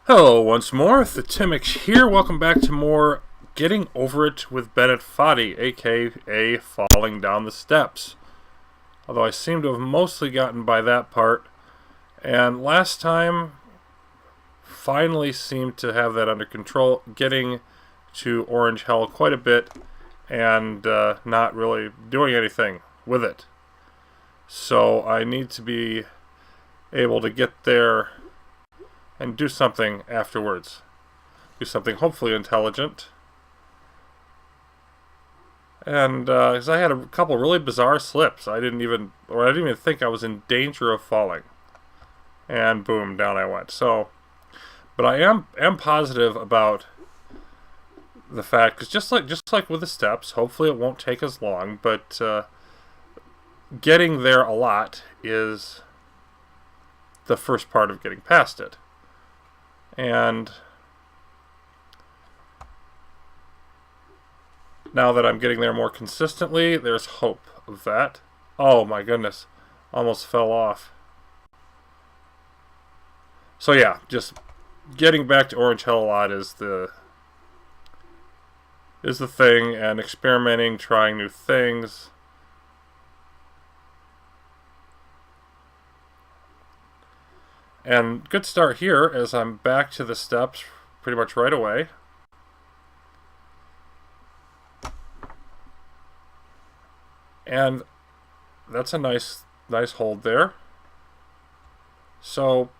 Hello once more, the Timix here. Welcome back to more Getting Over It with Bennett Foddy, aka Falling Down the Steps. Although I seem to have mostly gotten by that part, and last time finally seemed to have that under control, getting to Orange Hell quite a bit and not really doing anything with it. So I need to be able to get there and do something afterwards. Do something hopefully intelligent. And because I had a couple really bizarre slips, I didn't even think I was in danger of falling. And boom, down I went. So, but I am positive about the fact, because just like with the steps, hopefully it won't take as long. But getting there a lot is the first part of getting past it. And now that I'm getting there more consistently, there's hope of that. Oh my goodness, almost fell off. So yeah, just getting back to Orange Hell a lot is the thing, and experimenting, trying new things. And good start here as I'm back to the steps pretty much right away. And that's a nice hold there. So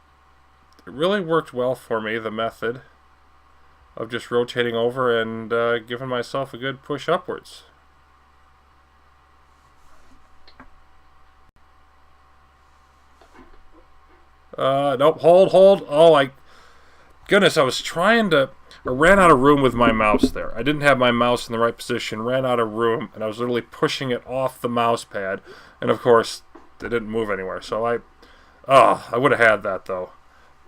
it really worked well for me, the method of just rotating over and giving myself a good push upwards. Nope, hold. Oh, goodness, I ran out of room with my mouse there. I didn't have my mouse in the right position, ran out of room, and I was literally pushing it off the mouse pad. And of course, it didn't move anywhere. So I would have had that though.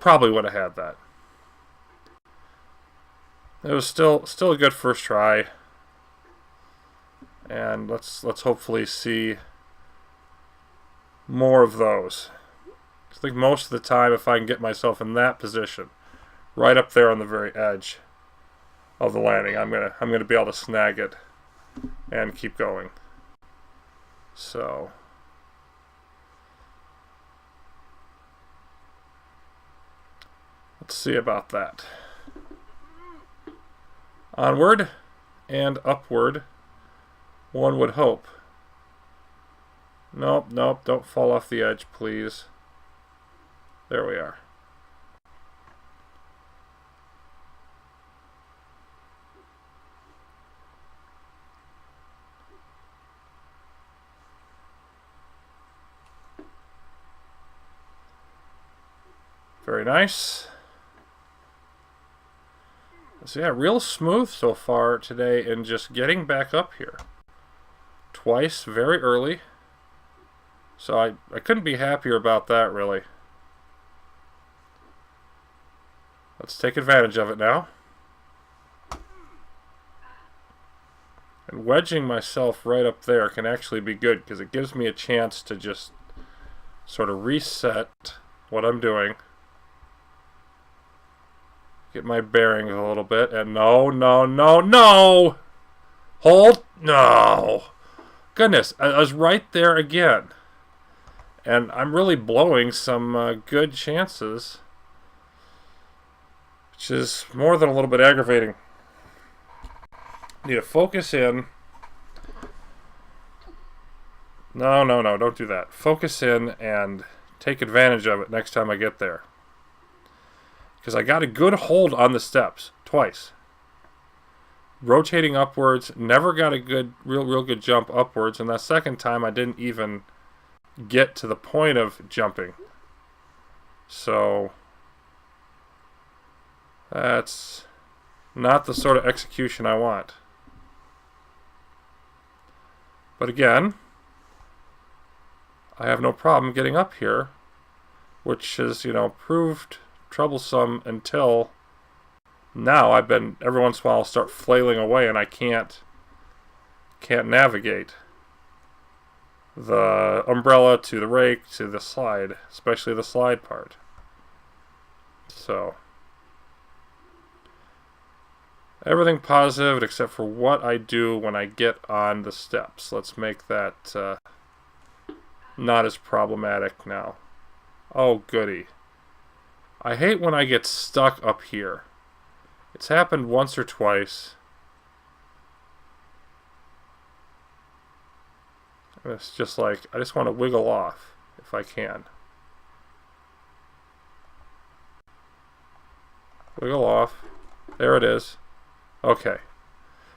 Probably would have had that. It was still a good first try. And let's hopefully see more of those. I think most of the time, if I can get myself in that position, right up there on the very edge of the landing, I'm gonna be able to snag it and keep going. So let's see about that. Onward and upward, one would hope. Nope, don't fall off the edge, please. There we are. Very nice. So yeah, real smooth so far today in just getting back up here. Twice, very early. So I couldn't be happier about that, really. Let's take advantage of it now. And wedging myself right up there can actually be good, because it gives me a chance to just sort of reset what I'm doing. Get my bearings a little bit, and no! Hold! No! Goodness, I was right there again. And I'm really blowing some good chances, which is more than a little bit aggravating. Need to focus in. No, don't do that. Focus in and take advantage of it next time I get there. Because I got a good hold on the steps twice. Rotating upwards, never got a good, real good jump upwards, and that second time I didn't even get to the point of jumping. So that's not the sort of execution I want. But again, I have no problem getting up here, which has, proved troublesome until now. Every once in a while I'll start flailing away and I can't navigate the umbrella to the rake to the slide, especially the slide part. So Everything positive except for what I do when I get on the steps. Let's make that not as problematic now. Oh, goody. I hate when I get stuck up here. It's happened once or twice. And it's just like, I just want to wiggle off if I can. Wiggle off. There it is. Okay.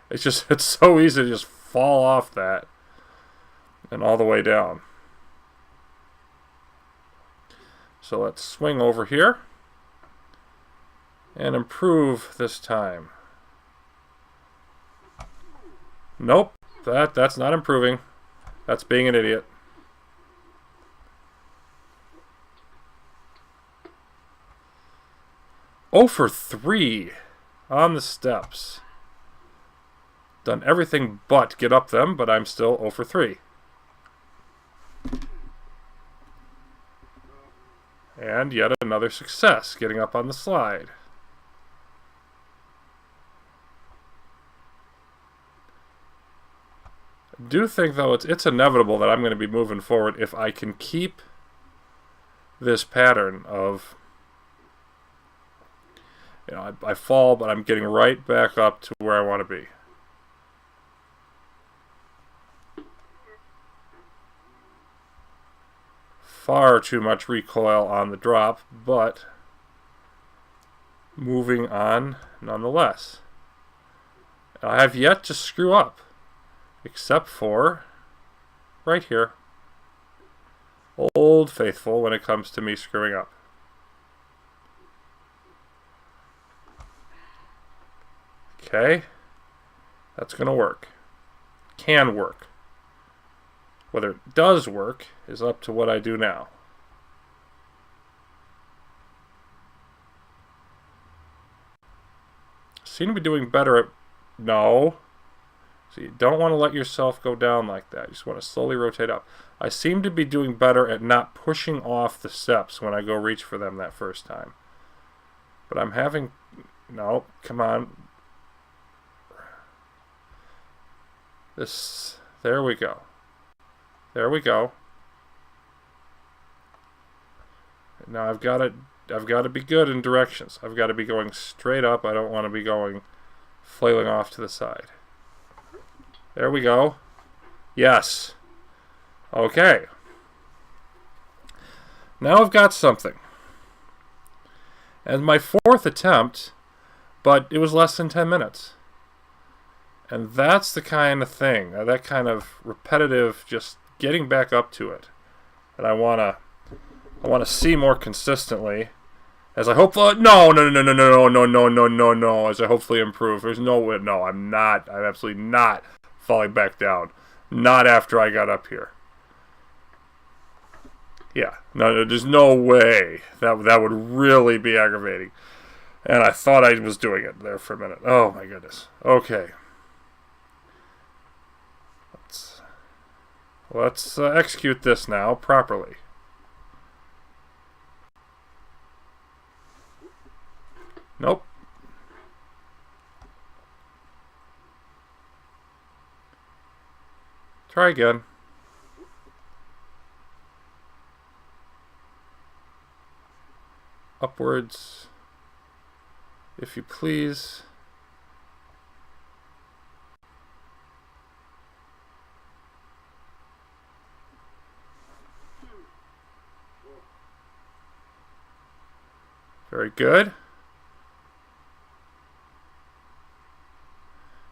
It's so easy to just fall off that and all the way down. So let's swing over here and improve this time. Nope, that's not improving. That's being an idiot. Oh for 3 on the steps. Done everything but get up them, but I'm still 0 for 3. And yet another success, getting up on the slide. I do think, though, it's inevitable that I'm going to be moving forward if I can keep this pattern of, you know, I fall, but I'm getting right back up to where I want to be. Far too much recoil on the drop, but moving on nonetheless. I have yet to screw up, except for right here. Old Faithful when it comes to me screwing up. Okay, that's going to work. Can work. Whether it does work is up to what I do now. Seem to be doing better at... No. So you don't want to let yourself go down like that. You just want to slowly rotate up. I seem to be doing better at not pushing off the steps when I go reach for them that first time. But I'm having... No, come on. This... There we go. There we go. Now I've got to be good in directions. I've got to be going straight up. I don't want to be going flailing off to the side. There we go. Yes. Okay. Now I've got something. And my 4th attempt, but it was less than 10 minutes. And that's the kind of thing, that kind of repetitive, just getting back up to it, and I want to see more consistently, as I hopefully no, as I hopefully improve. There's no way, no, I'm absolutely not falling back down, not after I got up here. Yeah, no, there's no way that would really be aggravating, and I thought I was doing it there for a minute. Oh my goodness. Okay. Let's execute this now properly. Nope. Try again. Upwards, if you please. Very good.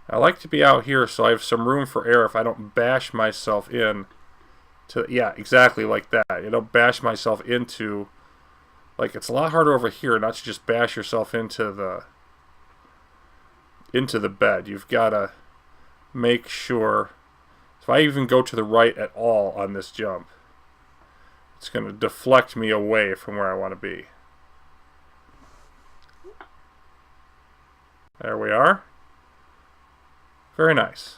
I like to be out here so I have some room for error if I don't bash myself in to, yeah, exactly like that. You don't bash myself into, like, it's a lot harder over here not to just bash yourself into the bed. You've got to make sure, if I even go to the right at all on this jump, it's going to deflect me away from where I want to be. There we are. Very nice.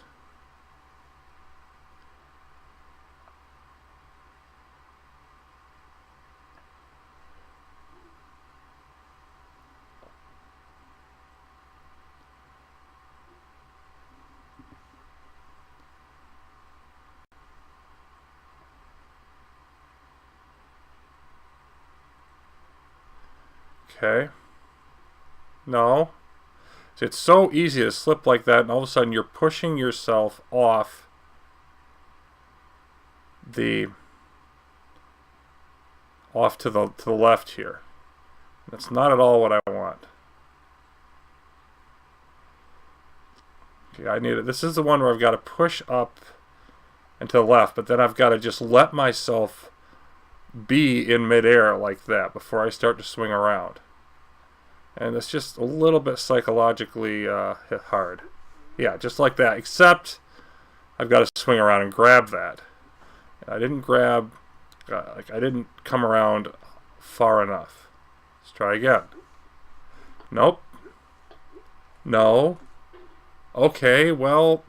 Okay. No. See, it's so easy to slip like that, and all of a sudden you're pushing yourself off to the left here. That's not at all what I want. Okay, I need it. This is the one where I've got to push up and to the left, but then I've got to just let myself be in midair like that before I start to swing around. And it's just a little bit psychologically hard. Yeah, just like that, except I've got to swing around and grab that. I didn't grab, I didn't come around far enough. Let's try again. Nope. No. Okay, well,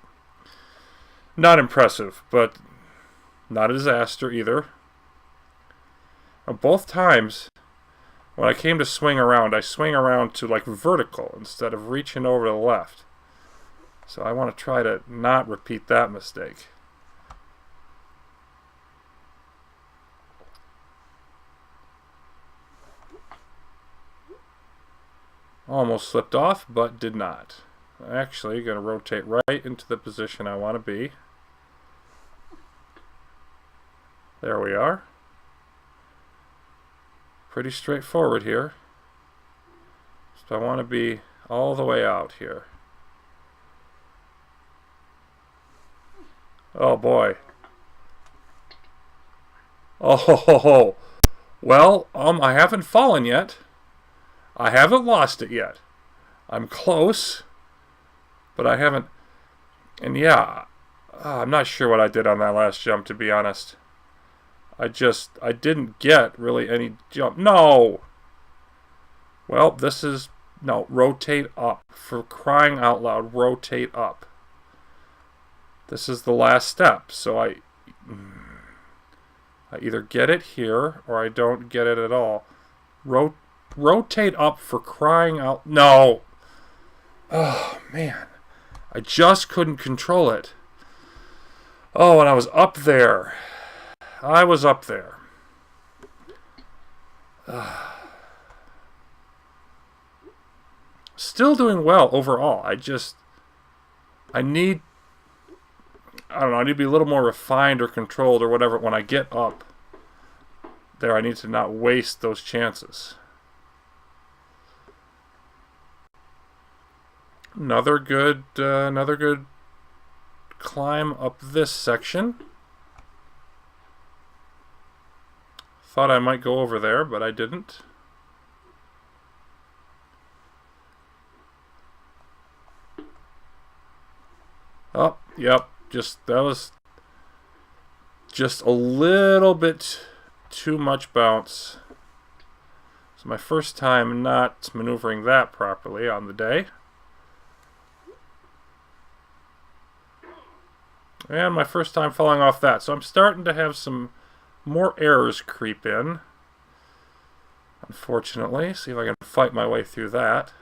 not impressive, but not a disaster either. And both times, when I came to swing around, I swing around to like vertical instead of reaching over to the left. So I want to try to not repeat that mistake. Almost slipped off, but did not. Actually, going to rotate right into the position I want to be. There we are. Pretty straightforward here. So I want to be all the way out here. Oh boy. Oh, well, I haven't fallen yet. I haven't lost it yet. I'm close, but I haven't. And yeah, I'm not sure what I did on that last jump, to be honest. I didn't get really any jump. No! Well, this is, no, rotate up. For crying out loud, rotate up. This is the last step, so I either get it here, or I don't get it at all. Rotate up, for crying out, no! Oh, man. I just couldn't control it. Oh, and I was up there. I was up there. Still doing well overall. I need to be a little more refined or controlled or whatever when I get up there. I need to not waste those chances. Another good climb up this section. Thought I might go over there, but I didn't. Oh, yep. That was just a little bit too much bounce. It's my first time not maneuvering that properly on the day. And my first time falling off that. So I'm starting to have some more errors creep in, unfortunately. See if I can fight my way through that.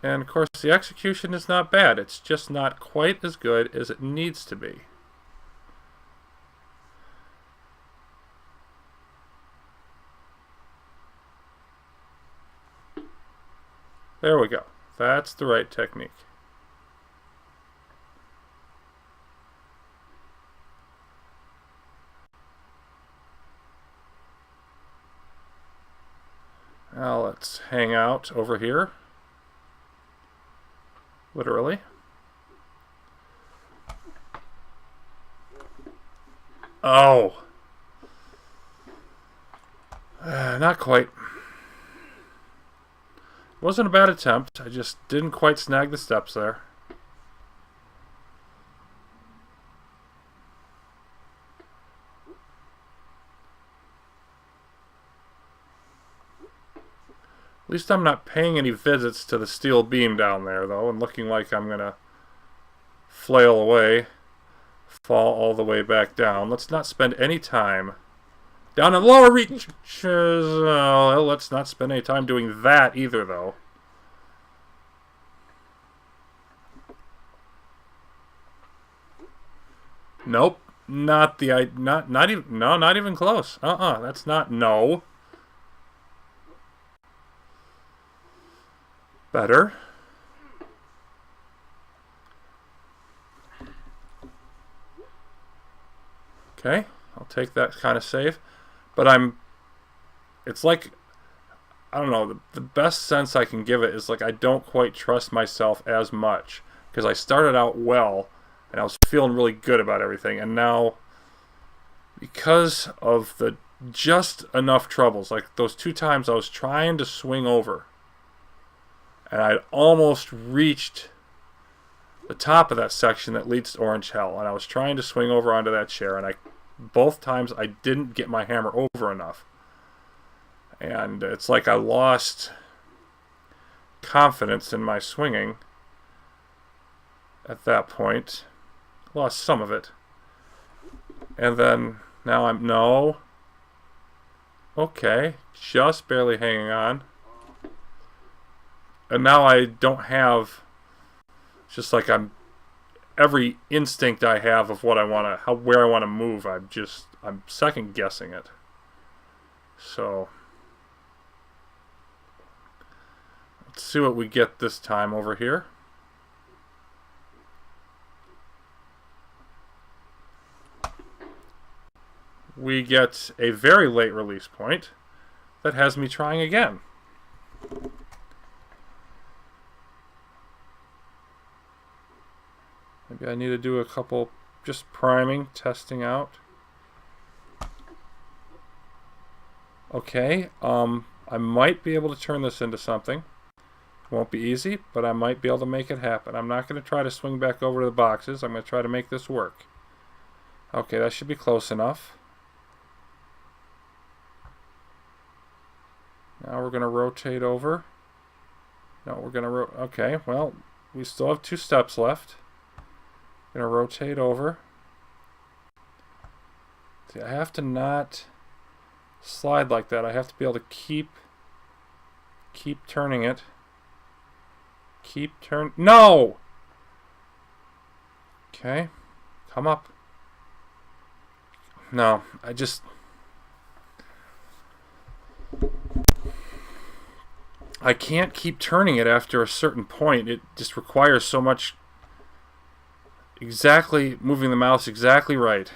And of course the execution is not bad. It's just not quite as good as it needs to be. There we go. That's the right technique. Now let's hang out over here. Literally. Oh. Not quite. Wasn't a bad attempt. I just didn't quite snag the steps there. At least I'm not paying any visits to the steel beam down there, though, and looking like I'm going to flail away, fall all the way back down. Let's not spend any time Down and lower reaches. Well, let's not spend any time doing that either, though. Nope. Not even close. That's not no. Better. Okay, I'll take that kind of save. But it's like, I don't know, the best sense I can give it is like I don't quite trust myself as much. Because I started out well, and I was feeling really good about everything. And now, because of the just enough troubles, like those 2 times I was trying to swing over, and I'd almost reached the top of that section that leads to Orange Hell, and I was trying to swing over onto that chair, and both times I didn't get my hammer over enough. And it's like I lost confidence in my swinging at that point. Lost some of it. And then now no. Okay, just barely hanging on. And now I don't have, just like every instinct I have of what I want to, where I want to move, I'm second guessing it. So let's see what we get this time over here. We get a very late release point that has me trying again. Maybe I need to do a couple just priming, testing out. Okay, I might be able to turn this into something. It won't be easy, but I might be able to make it happen. I'm not going to try to swing back over to the boxes. I'm going to try to make this work. Okay, that should be close enough. Now we're going to rotate over. No, we're going to okay, well, we still have 2 steps left. Going to rotate over. See, I have to not slide like that. I have to be able to keep turning it. No! Okay. Come up. No, I can't keep turning it after a certain point. It just requires so much exactly moving the mouse exactly right.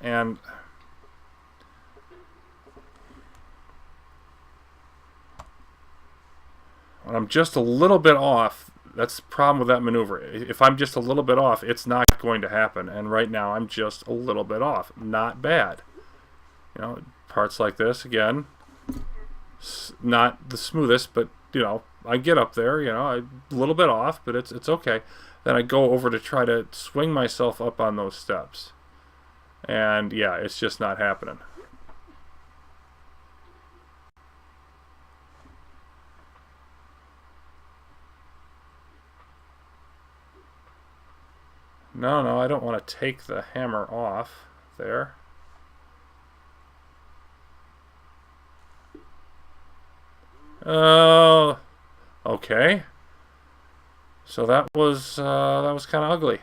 And when I'm just a little bit off, that's the problem with that maneuver. If I'm just a little bit off, it's not going to happen. And right now I'm just a little bit off. Not bad. You know, parts like this, again, not the smoothest, but, you know, I get up there, you know, a little bit off, but it's okay. Then I go over to try to swing myself up on those steps. And, yeah, it's just not happening. No, I don't want to take the hammer off there. Okay. So that was kind of ugly.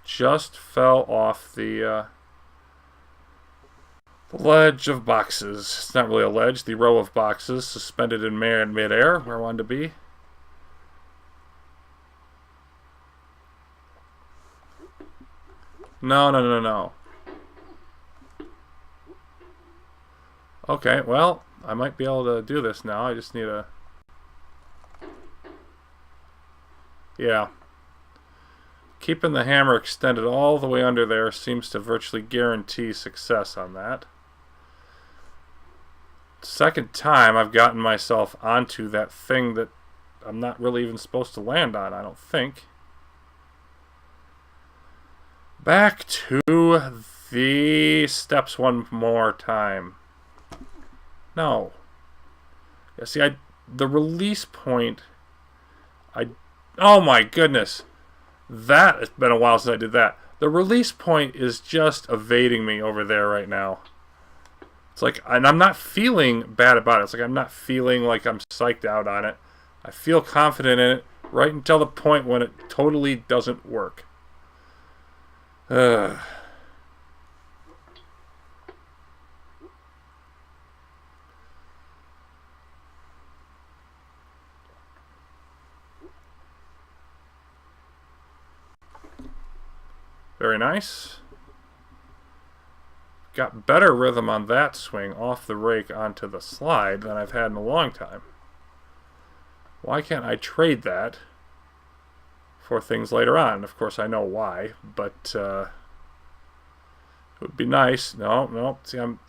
Just fell off the ledge of boxes. It's not really a ledge, the row of boxes suspended in midair where I wanted to be. No. Okay, well, I might be able to do this now. I just need a... Yeah. Keeping the hammer extended all the way under there seems to virtually guarantee success on that. Second time I've gotten myself onto that thing that I'm not really even supposed to land on, I don't think. Back to the steps one more time. No. Yeah, see, the release point, oh my goodness. That has been a while since I did that. The release point is just evading me over there right now. It's like, and I'm not feeling bad about it. It's like I'm not feeling like I'm psyched out on it. I feel confident in it right until the point when it totally doesn't work. Very nice. Got better rhythm on that swing off the rake onto the slide than I've had in a long time. Why can't I trade that for things later on? Of course, I know why, but it would be nice. No. See, I'm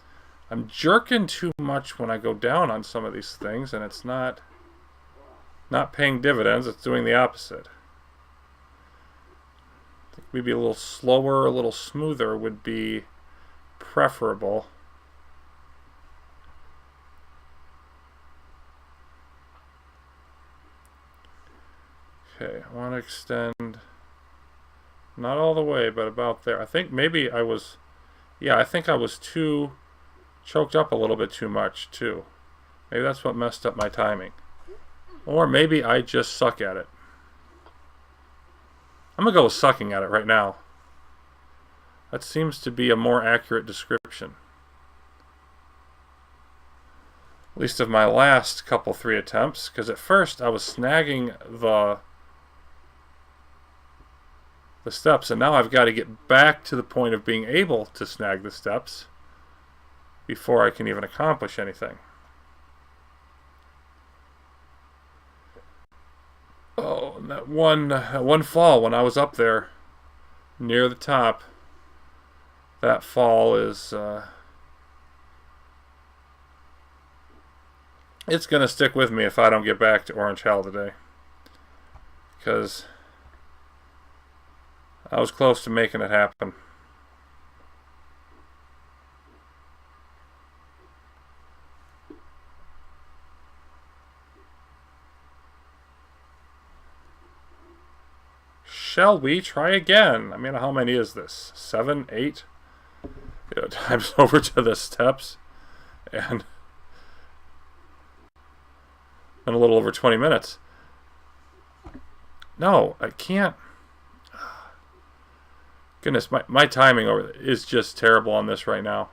jerking too much when I go down on some of these things, and it's not paying dividends. It's doing the opposite. I think maybe a little slower, a little smoother would be preferable. Okay, I want to extend not all the way, but about there. I think maybe I was too choked up a little bit too much too. Maybe that's what messed up my timing. Or maybe I just suck at it. I'm gonna go with sucking at it right now. That seems to be a more accurate description. At least of my last couple 3 attempts, because at first I was snagging the steps, and now I've got to get back to the point of being able to snag the steps before I can even accomplish anything. Oh, and that one fall when I was up there near the top, that fall is it's gonna stick with me if I don't get back to Orange Hell today, because I was close to making it happen. Shall we try again? I mean, how many is this? 7, 8? Times over to the steps, and in a little over 20 minutes. No, I can't. Goodness, my timing over is just terrible on this right now.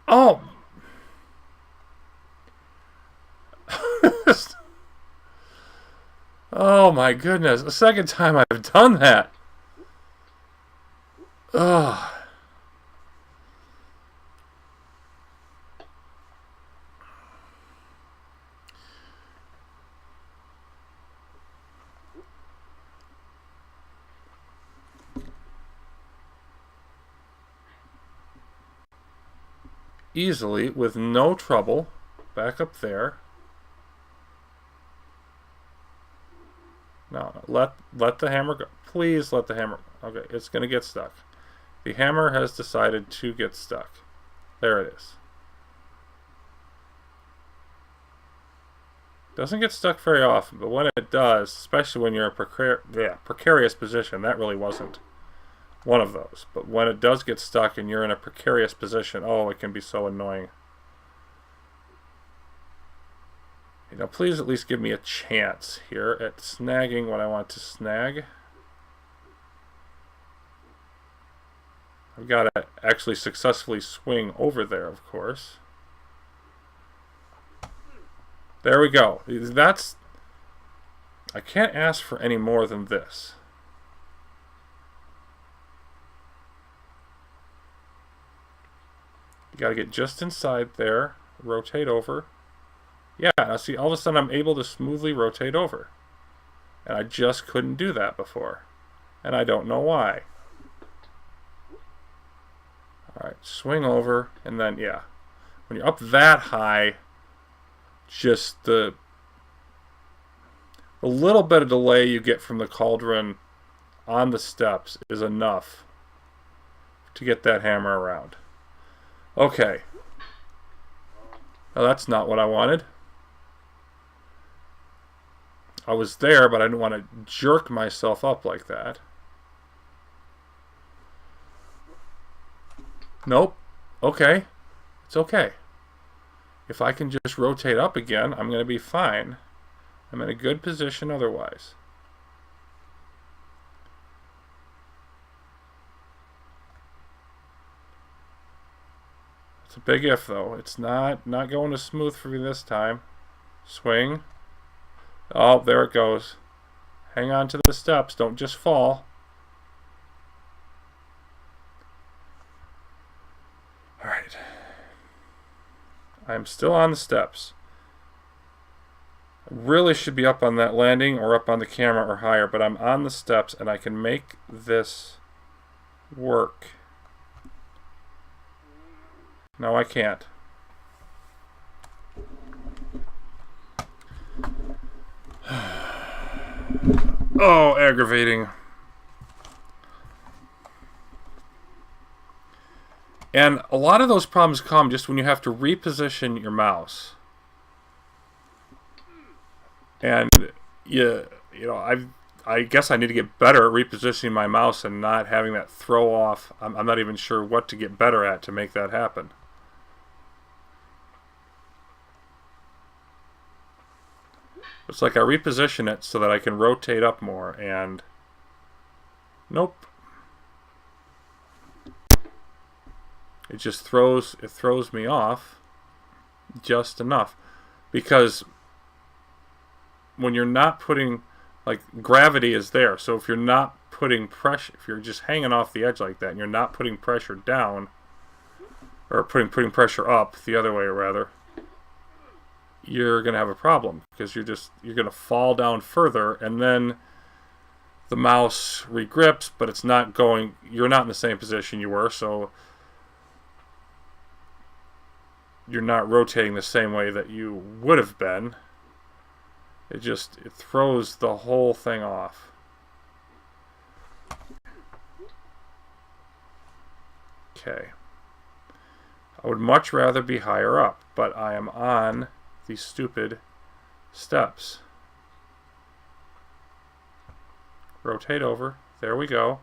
Oh! Oh my goodness, the second time I've done that. Ugh. Easily, with no trouble, back up there. No, let the hammer go. Please let the hammer. Okay, it's gonna get stuck. The hammer has decided to get stuck. There it is. Doesn't get stuck very often, but when it does, especially when you're in a precarious position, that really wasn't one of those. But when it does get stuck and you're in a precarious position, oh, it can be so annoying. You know, please at least give me a chance here at snagging what I want to snag. I've got to actually successfully swing over there, of course. There we go. That's... I can't ask for any more than this. You got to get just inside there, rotate over. Yeah, now see, all of a sudden I'm able to smoothly rotate over. And I just couldn't do that before. And I don't know why. Alright, swing over, and then, yeah. When you're up that high, just the little bit of delay you get from the cauldron on the steps is enough to get that hammer around. Okay. Now that's not what I wanted. I was there, but I didn't want to jerk myself up like that. Nope. Okay. It's okay. If I can just rotate up again, I'm going to be fine. I'm in a good position otherwise. It's a big if, though. It's not going as smooth for me this time. Swing. Oh, there it goes. Hang on to the steps. Don't just fall. All right. I'm still on the steps. I really should be up on that landing or up on the camera or higher, but I'm on the steps and I can make this work. No, I can't. Oh, aggravating. And a lot of those problems come just when you have to reposition your mouse. And you know, I guess I need to get better at repositioning my mouse and not having that throw off. I'm not even sure what to get better at to make that happen. It's like I reposition it so that I can rotate up more, and nope. It just throws me off just enough, because when you're not putting, like, gravity is there, so if you're not putting pressure, if you're just hanging off the edge like that and you're not putting pressure down, or putting pressure up the other way rather, you're going to have a problem, because you're going to fall down further, and then the mouse regrips, but it's not going, you're not in the same position you were, so you're not rotating the same way that you would have been. It throws the whole thing off. Okay. I would much rather be higher up, but I am on these stupid steps. Rotate over. There we go.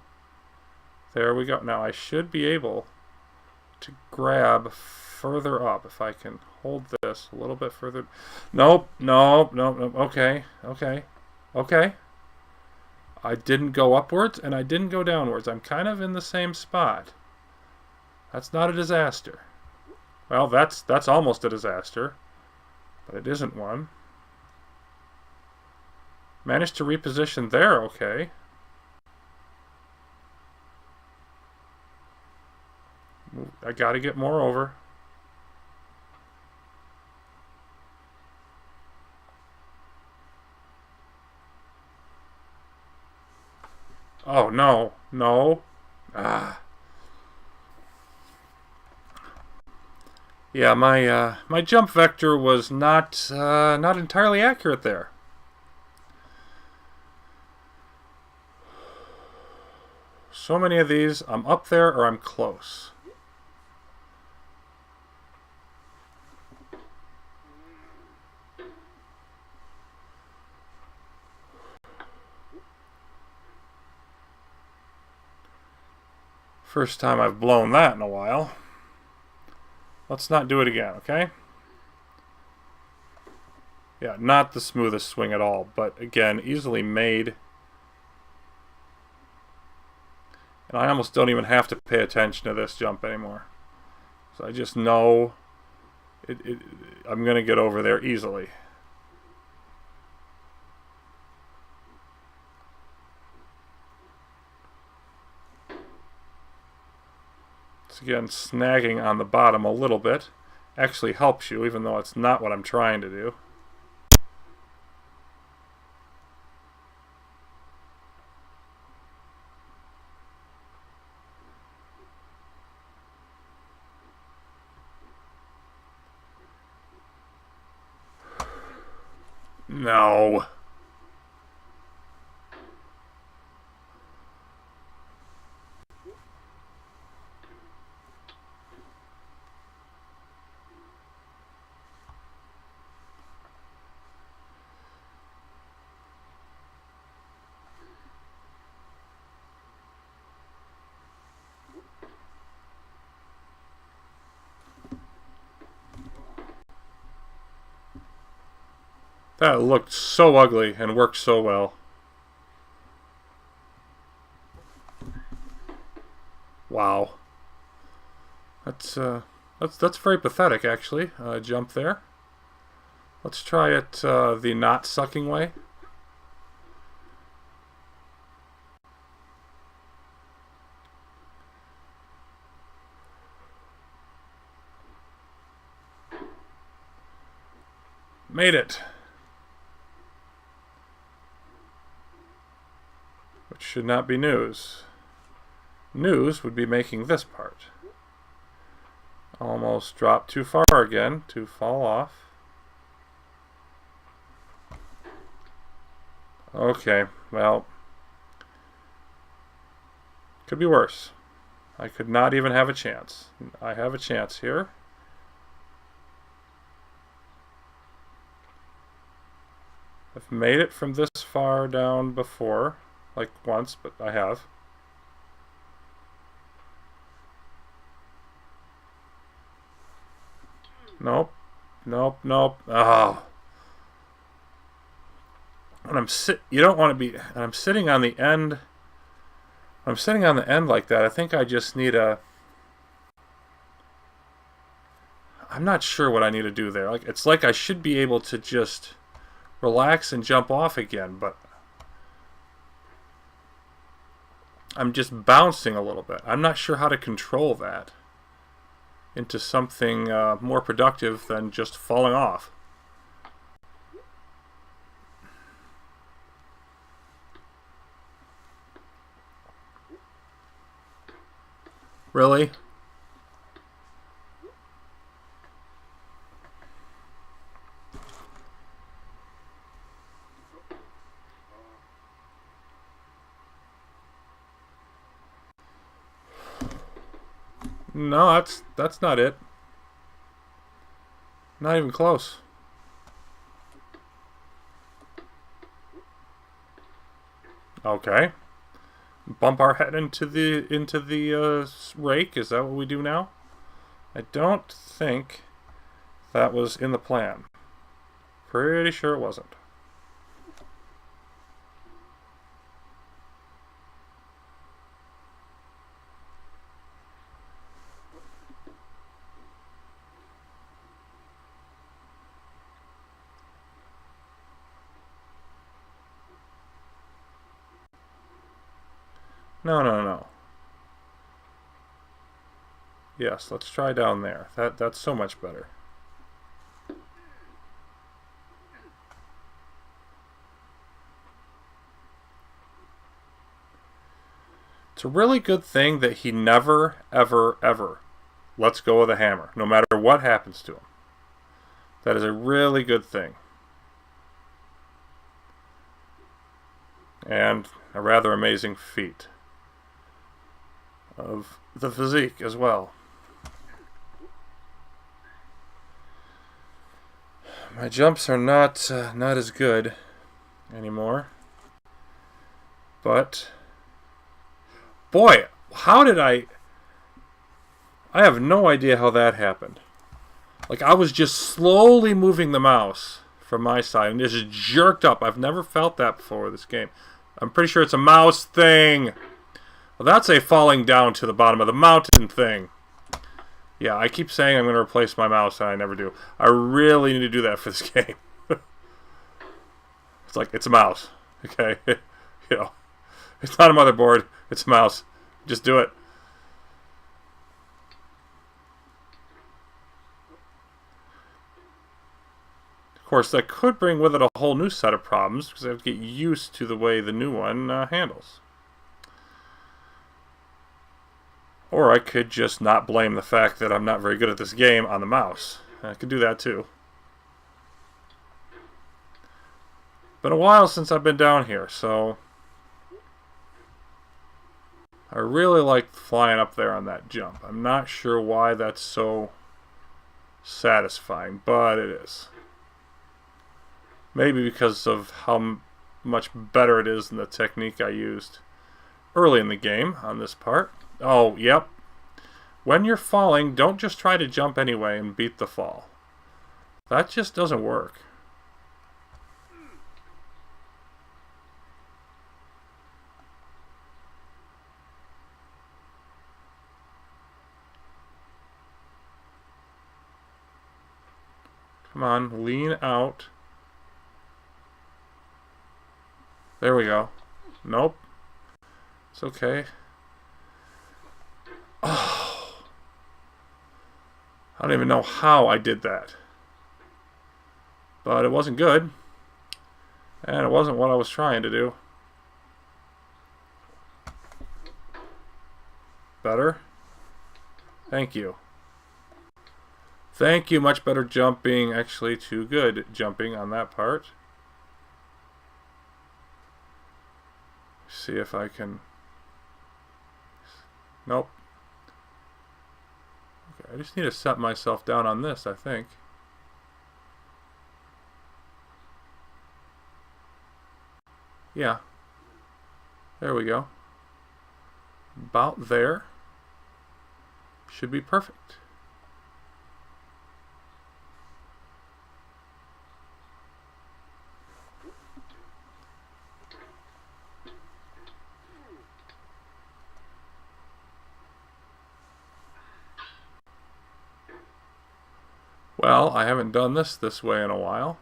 There we go. Now I should be able to grab further up if I can hold this a little bit further. Nope. Okay. I didn't go upwards and I didn't go downwards. I'm kind of in the same spot. That's not a disaster. Well, that's almost a disaster, but it isn't one. Managed to reposition there, okay. I gotta get more over. Oh, no. Yeah, my jump vector was not entirely accurate there. So many of these, I'm up there or I'm close. First time I've blown that in a while. Let's not do it again, okay? Yeah, not the smoothest swing at all, but again, easily made. And I almost don't even have to pay attention to this jump anymore. So I just know I'm going to get over there easily. Again, snagging on the bottom a little bit actually helps you, even though it's not what I'm trying to do. No. That looked so ugly and worked so well. Wow. That's very pathetic, actually. Jump there. Let's try it the not sucking way. Made it. Which should not be news. News would be making this part. Almost dropped too far again to fall off. Okay, well, could be worse. I could not even have a chance. I have a chance here. I've made it from this far down before, like once, but I have. Nope. Nope, nope. Oh. And you don't want to be, and I'm sitting on the end. I'm sitting on the end like that. I think I just need I'm not sure what I need to do there. It's like I should be able to just relax and jump off again, but I'm just bouncing a little bit. I'm not sure how to control that into something more productive than just falling off. Really? No, that's not it. Not even close. Okay. Bump our head into the rake. Is that what we do now? I don't think that was in the plan. Pretty sure it wasn't. No, no, no. Yes, let's try down there. That's so much better. It's a really good thing that he never, ever, ever lets go of the hammer, no matter what happens to him. That is a really good thing. And a rather amazing feat of the physique as well. My jumps are not as good anymore. But boy, how did I have no idea how that happened. Like, I was just slowly moving the mouse from my side and just jerked up. I've never felt that before with this game. I'm pretty sure it's a mouse thing. Well, that's a falling down to the bottom of the mountain thing. Yeah, I keep saying I'm going to replace my mouse, and I never do. I really need to do that for this game. It's like, it's a mouse. Okay? You know, it's not a motherboard. It's a mouse. Just do it. Of course, that could bring with it a whole new set of problems, because I have to get used to the way the new one handles. Or I could just not blame the fact that I'm not very good at this game on the mouse. I could do that too. Been a while since I've been down here, so I really like flying up there on that jump. I'm not sure why that's so satisfying, but it is. Maybe because of how much better it is than the technique I used early in the game on this part. Oh, yep. When you're falling, don't just try to jump anyway and beat the fall. That just doesn't work. Come on, lean out. There we go. Nope. It's okay. Oh. I don't even know how I did that. But it wasn't good. And it wasn't what I was trying to do. Better. Thank you. Thank you. Much better jumping. Actually, too good jumping on that part. See if I can... Nope. Okay, I just need to set myself down on this, I think. Yeah. There we go. About there. Should be perfect. Well, I haven't done this way in a while.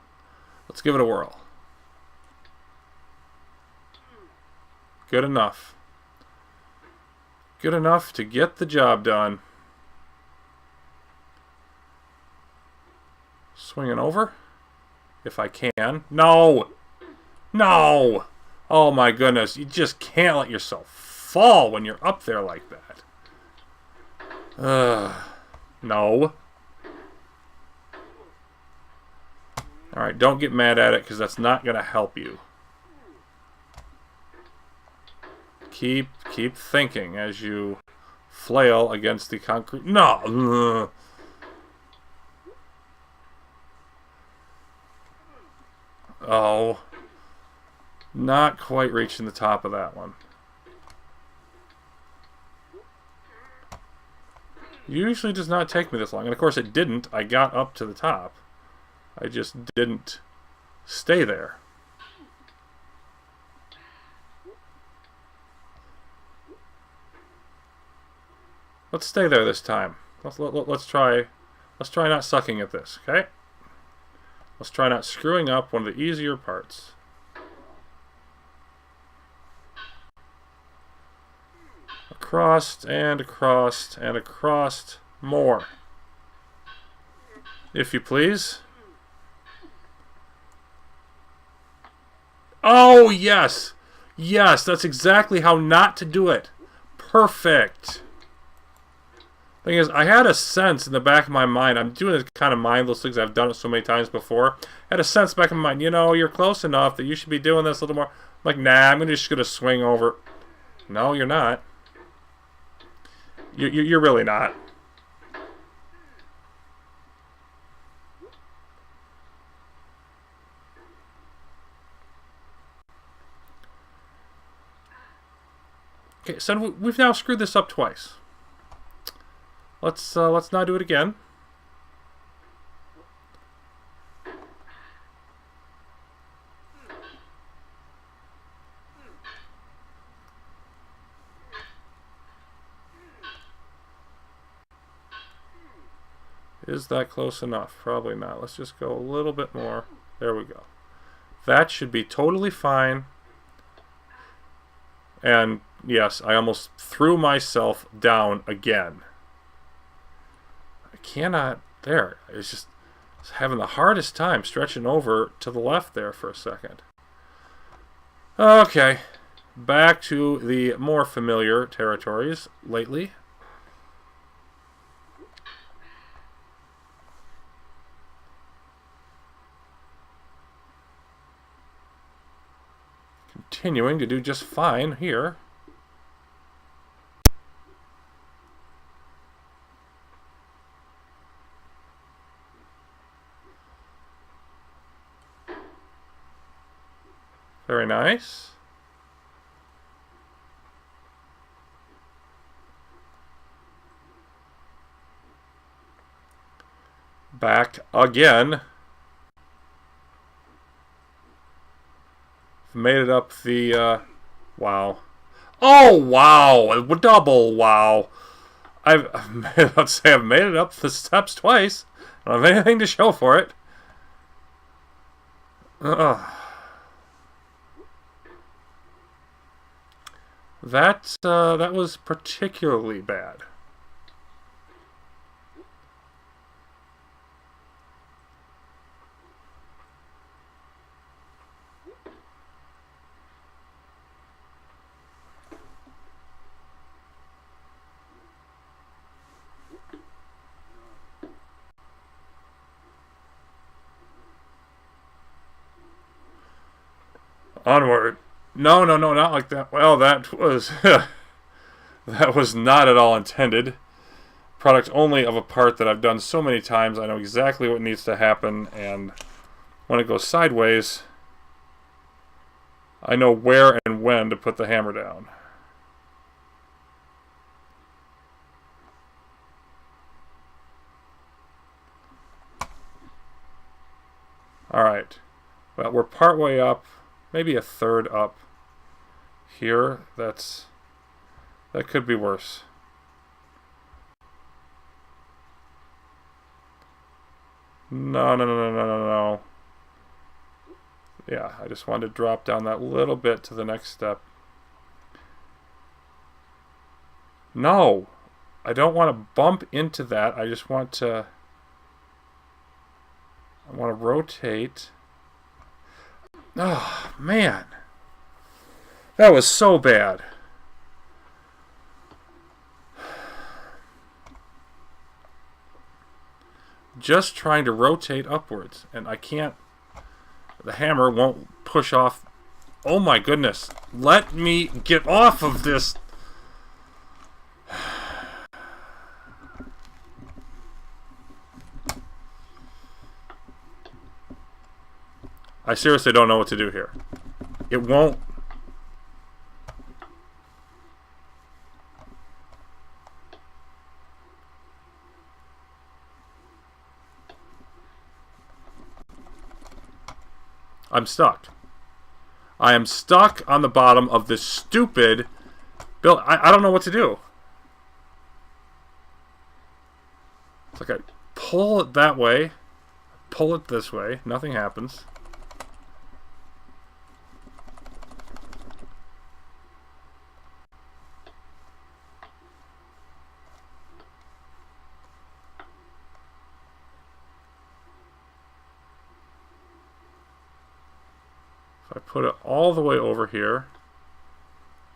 Let's give it a whirl. Good enough. Good enough to get the job done. Swinging over. If I can. No! No! Oh my goodness. You just can't let yourself fall when you're up there like that. No. Alright, don't get mad at it because that's not going to help you. Keep thinking as you flail against the concrete. No! Oh. Not quite reaching the top of that one. Usually does not take me this long. And of course it didn't. I got up to the top. I just didn't stay there. Let's stay there this time. Let's try not sucking at this, okay? Let's try not screwing up one of the easier parts. Across and across and across more. If you please. Oh, yes! Yes, that's exactly how not to do it. Perfect. Thing is, I had a sense in the back of my mind, I'm doing this kind of mindless things, I've done it so many times before. I had a sense back in my mind, you know, you're close enough that you should be doing this a little more. I'm like, nah, I'm just going to swing over. No, you're not. You're really not. Okay, so we've now screwed this up twice. Let's not do it again. Is that close enough? Probably not. Let's just go a little bit more. There we go. That should be totally fine. And yes, I almost threw myself down again. I cannot. There. It's just having the hardest time stretching over to the left there for a second. Okay. Back to the more familiar territories lately. Continuing to do just fine here. Very nice. Back again. Made it up the, wow. Oh, wow! Double wow! I've made it up the steps twice. I don't have anything to show for it. Ugh. That was particularly bad. Onward. No, no, no, not like that. Well, that was that was not at all intended. Product only of a part that I've done so many times. I know exactly what needs to happen, and when it goes sideways, I know where and when to put the hammer down. Alright. Well, we're partway up, maybe a third up here. That could be worse. No, no, no, no, no, no, no. Yeah, I just wanted to drop down that little bit to the next step. No, I don't want to bump into that. I just want to... I want to rotate. Oh, man. That was so bad. Just trying to rotate upwards, and I can't... The hammer won't push off. Oh my goodness. Let me get off of this. I seriously don't know what to do here. It won't. I'm stuck. I am stuck on the bottom of this stupid build. I don't know what to do. It's like I pull it that way, pull it this way, nothing happens. If I put it all the way over here,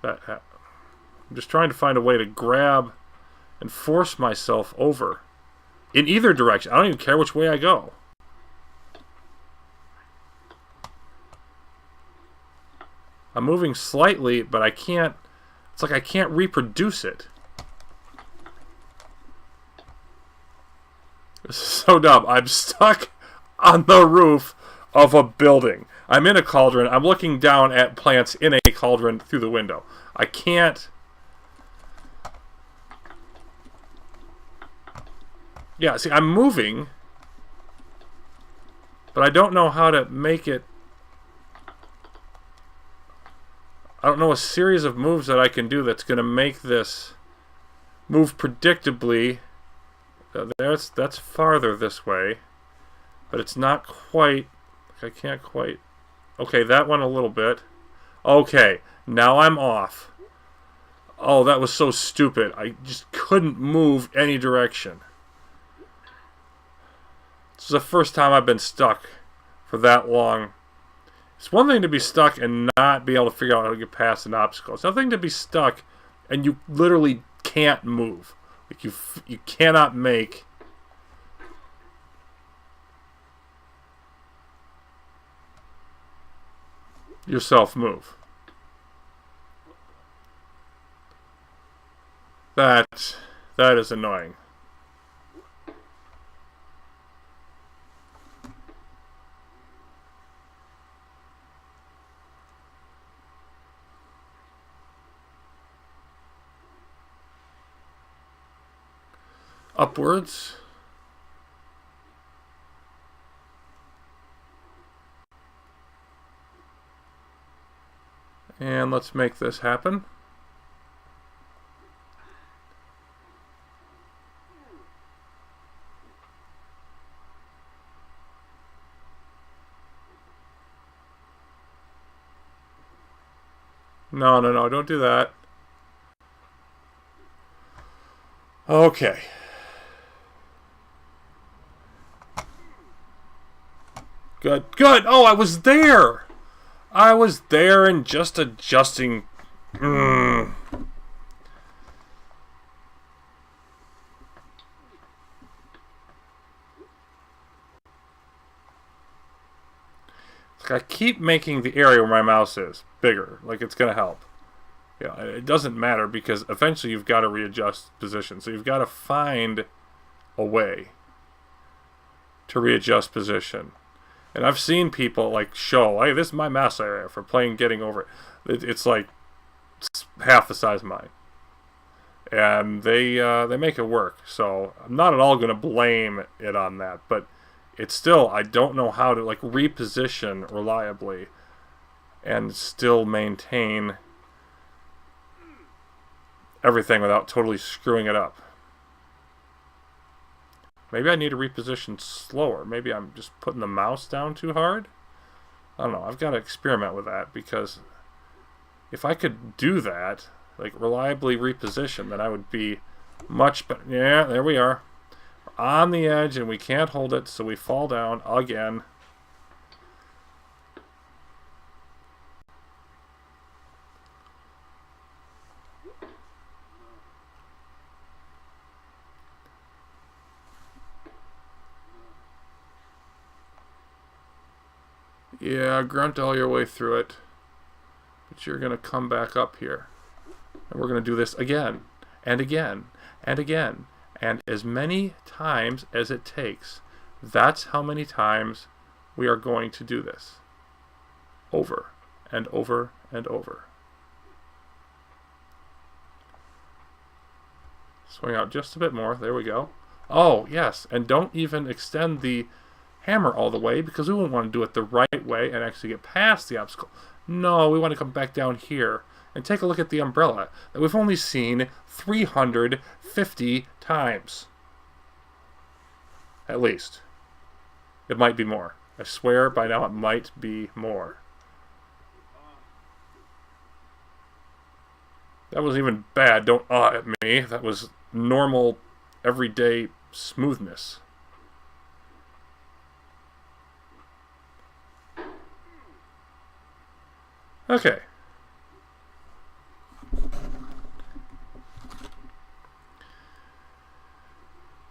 I'm just trying to find a way to grab and force myself over. In either direction. I don't even care which way I go. I'm moving slightly, but I can't... It's like I can't reproduce it. This is so dumb. I'm stuck on the roof of a building. I'm in a cauldron. I'm looking down at plants in a cauldron through the window. I can't... Yeah, see, I'm moving, but I don't know how to make it... I don't know a series of moves that I can do that's going to make this move predictably. That's farther this way, but it's not quite... I can't quite... Okay, that one a little bit. Okay, now I'm off. Oh, that was so stupid. I just couldn't move any direction. This is the first time I've been stuck for that long. It's one thing to be stuck and not be able to figure out how to get past an obstacle. It's another thing to be stuck and you literally can't move. Like you cannot make yourself move. That is annoying. Upwards. And let's make this happen. No, no, no, don't do that. Okay. Good, good. Oh, I was there. I was there and just adjusting. Mm. I keep making the area where my mouse is bigger, like it's going to help. Yeah, it doesn't matter because eventually you've got to readjust position. So you've got to find a way to readjust position. And I've seen people like show, hey, this is my mouse area for playing Getting Over It. It's like half the size of mine. And they make it work. So I'm not at all going to blame it on that, but it's still, I don't know how to like reposition reliably and still maintain everything without totally screwing it up. Maybe I need to reposition slower. Maybe I'm just putting the mouse down too hard. I don't know. I've got to experiment with that because if I could do that, like reliably reposition, then I would be much better. Yeah, there we are. We're on the edge and we can't hold it, so we fall down again. Yeah, grunt all your way through it. But you're going to come back up here. And we're going to do this again, and again, and again. And as many times as it takes. That's how many times we are going to do this. Over, and over, and over. Swing out just a bit more. There we go. Oh, yes. And don't even extend the hammer all the way because we won't want to do it the right way and actually get past the obstacle. No, we want to come back down here and take a look at the umbrella that we've only seen 350 times. At least. It might be more. I swear by now it might be more. That wasn't even bad. Don't at me. That was normal, everyday smoothness. Okay.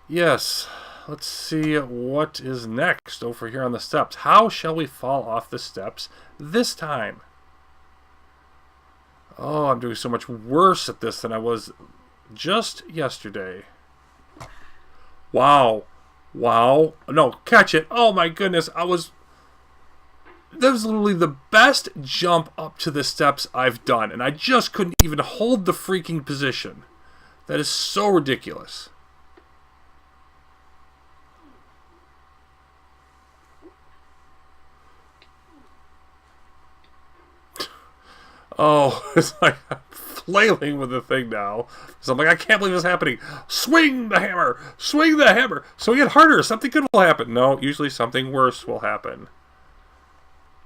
Yes. Let's see what is next over here on the steps. How shall we fall off the steps this time? Oh, I'm doing so much worse at this than I was just yesterday. Wow. Wow. No, catch it. Oh my goodness. That was literally the best jump up to the steps I've done. And I just couldn't even hold the freaking position. That is so ridiculous. Oh, it's like I'm flailing with the thing now. So I'm like, I can't believe this is happening. Swing the hammer! Swing the hammer! Swing it harder! Something good will happen. No, usually something worse will happen.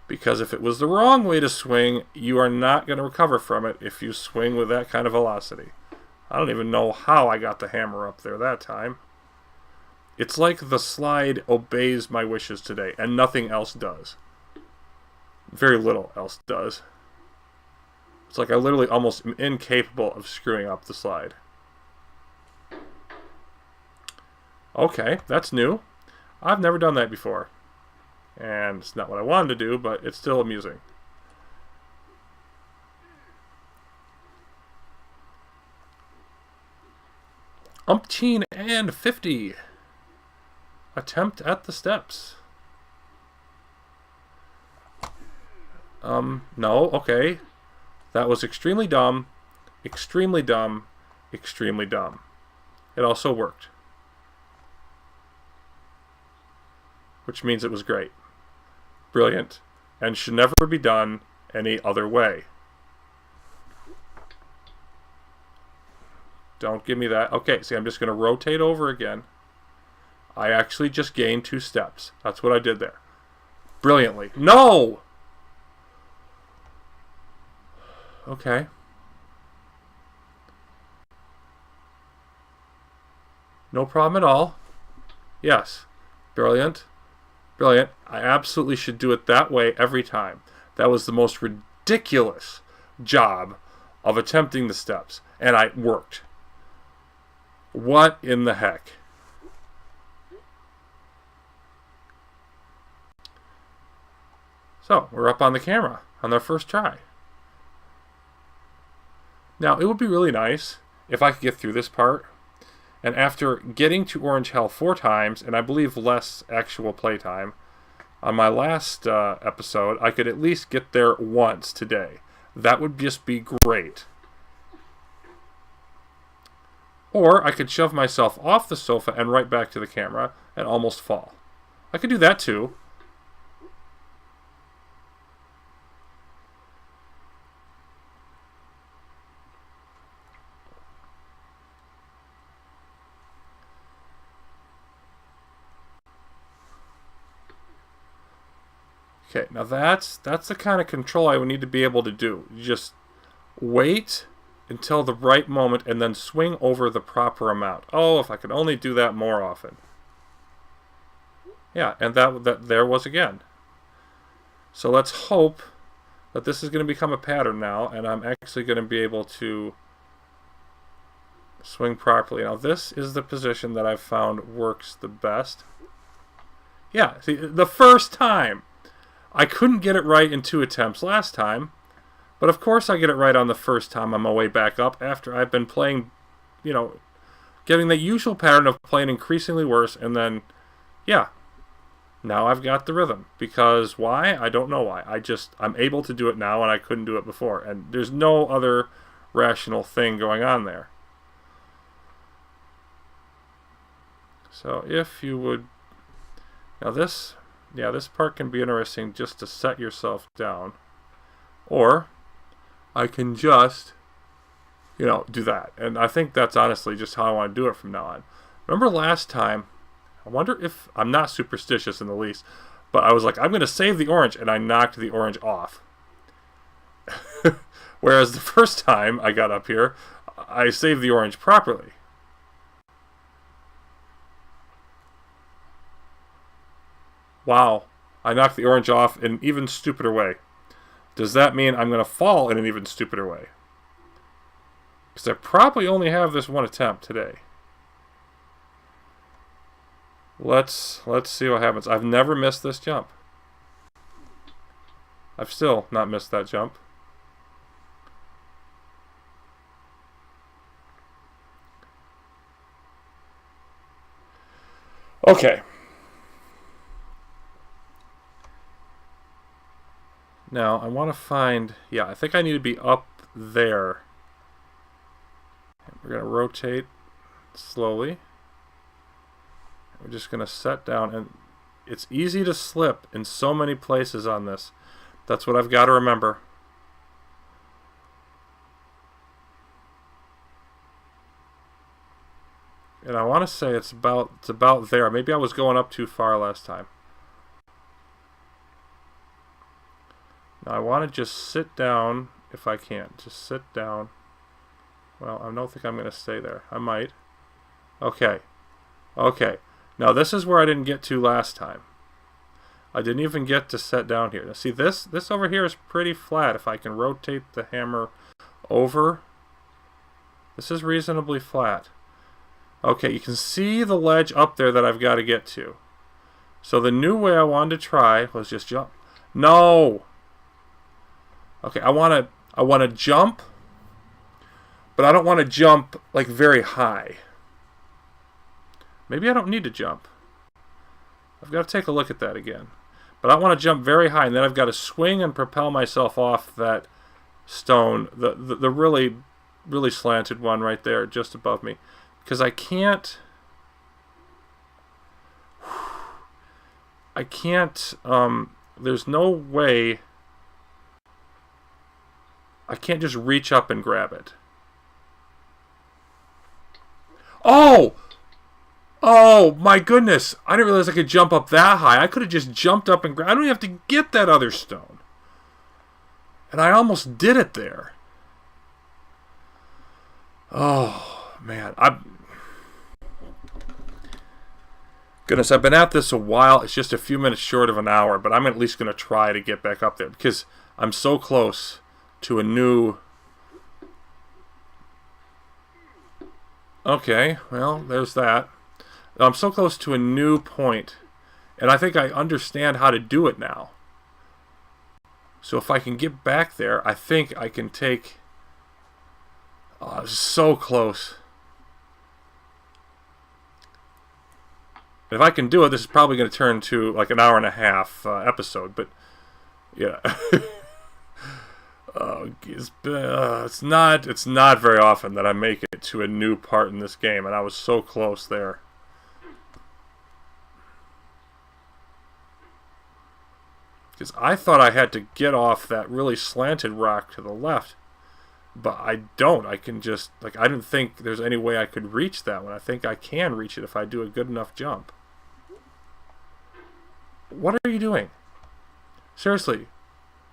Because if it was the wrong way to swing, you are not going to recover from it if you swing with that kind of velocity. I don't even know how I got the hammer up there that time. It's like the slide obeys my wishes today, and nothing else does. Very little else does. It's like I literally almost am incapable of screwing up the slide. Okay, that's new. I've never done that before. And it's not what I wanted to do, but it's still amusing. Umpteen and 50. Attempt at the steps. No, okay. That was extremely dumb, extremely dumb, extremely dumb. It also worked. Which means it was great. Brilliant. And should never be done any other way. Don't give me that. Okay, see, I'm just going to rotate over again. I actually just gained 2 steps. That's what I did there. Brilliantly. No! Okay. No problem at all. Yes. Brilliant. Brilliant. I absolutely should do it that way every time. That was the most ridiculous job of attempting the steps. And I worked. What in the heck? So, we're up on the camera on our first try. Now, it would be really nice if I could get through this part. And after getting to Orange Hell 4 times, and I believe less actual playtime, on my last episode, I could at least get there once today. That would just be great. Or I could shove myself off the sofa and right back to the camera and almost fall. I could do that too. Okay, now that's the kind of control I would need to be able to do. You just wait until the right moment and then swing over the proper amount. Oh, if I could only do that more often. Yeah, and that there was again. So let's hope that this is going to become a pattern now, and I'm actually going to be able to swing properly. Now this is the position that I've found works the best. Yeah, see, the first time. I couldn't get it right in 2 attempts last time, but of course I get it right on the first time on my way back up after I've been playing, getting the usual pattern of playing increasingly worse, and then, yeah, now I've got the rhythm. Because why? I don't know why. I'm able to do it now, and I couldn't do it before, and there's no other rational thing going on there. So if you would, now this... Yeah, this part can be interesting just to set yourself down. Or I can just, do that. And I think that's honestly just how I want to do it from now on. Remember last time, I wonder if, I'm not superstitious in the least, but I was like, I'm going to save the orange, and I knocked the orange off. Whereas the first time I got up here, I saved the orange properly. Wow, I knocked the orange off in an even stupider way. Does that mean I'm going to fall in an even stupider way? Because I probably only have this one attempt today. Let's see what happens. I've never missed this jump. I've still not missed that jump. Okay. Now, I want to find... Yeah, I think I need to be up there. We're going to rotate slowly. We're just going to set down. And it's easy to slip in so many places on this. That's what I've got to remember. And I want to say it's about there. Maybe I was going up too far last time. Now I want to just sit down if I can. Just sit down. Well, I don't think I'm going to stay there. I might. Okay. Okay. Now this is where I didn't get to last time. I didn't even get to set down here. Now see, this over here is pretty flat. If I can rotate the hammer over, this is reasonably flat. Okay, you can see the ledge up there that I've got to get to. So the new way I wanted to try was just jump. No! Okay, I want to jump, but I don't want to jump like very high. Maybe I don't need to jump. I've got to take a look at that again. But I want to jump very high, and then I've got to swing and propel myself off that stone, the really, really slanted one right there just above me. Because I can't, there's no way, I can't just reach up and grab it. Oh! Oh, my goodness. I didn't realize I could jump up that high. I could have just jumped up and grabbed. I don't even have to get that other stone. And I almost did it there. Oh, man. Goodness, I've been at this a while. It's just a few minutes short of an hour, but I'm at least going to try to get back up there because I'm so close to a new... Okay, well, there's that. I'm so close to a new point, and I think I understand how to do it now. So if I can get back there, I think I can take... Oh, so close. If I can do it, this is probably going to turn to like an hour and a half episode, but yeah. It's not very often that I make it to a new part in this game, and I was so close there. Because I thought I had to get off that really slanted rock to the left, but I don't. I can just, like, I didn't think there's any way I could reach that one. I think I can reach it if I do a good enough jump. What are you doing? Seriously,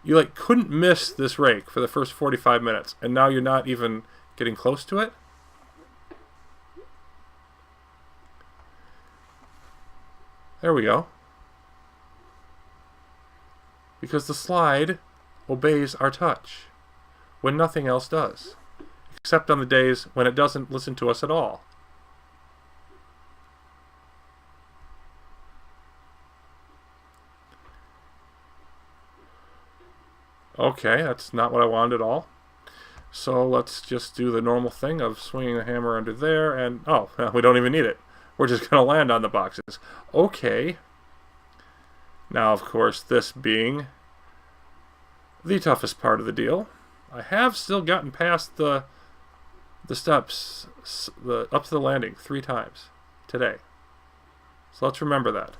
you like couldn't miss this rake for the first 45 minutes, and now you're not even getting close to it? There we go. Because the slide obeys our touch when nothing else does, except on the days when it doesn't listen to us at all. Okay, that's not what I wanted at all. So let's just do the normal thing of swinging the hammer under there, and oh, we don't even need it. We're just going to land on the boxes. Okay. Now, of course, this being the toughest part of the deal, I have still gotten past the steps, up to the landing 3 times today. So let's remember that.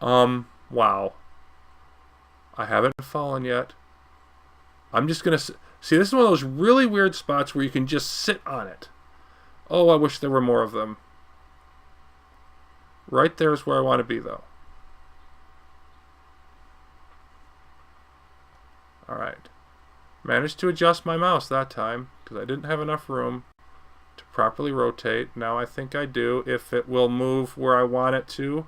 Wow. I haven't fallen yet. I'm just going to... See, this is one of those really weird spots where you can just sit on it. Oh, I wish there were more of them. Right there is where I want to be, though. Alright. Managed to adjust my mouse that time, because I didn't have enough room to properly rotate. Now I think I do, if it will move where I want it to.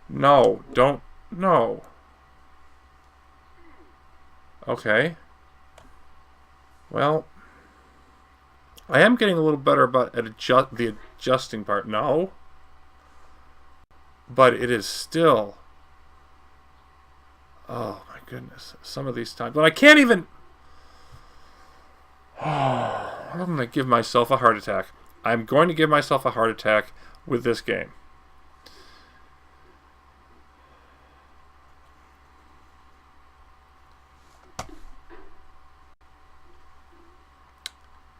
No, don't... No. Okay. Well, I am getting a little better about the adjusting part. No. But it is still... Oh, my goodness. Some of these times... But I can't even... Oh, I'm going to give myself a heart attack. I'm going to give myself a heart attack with this game.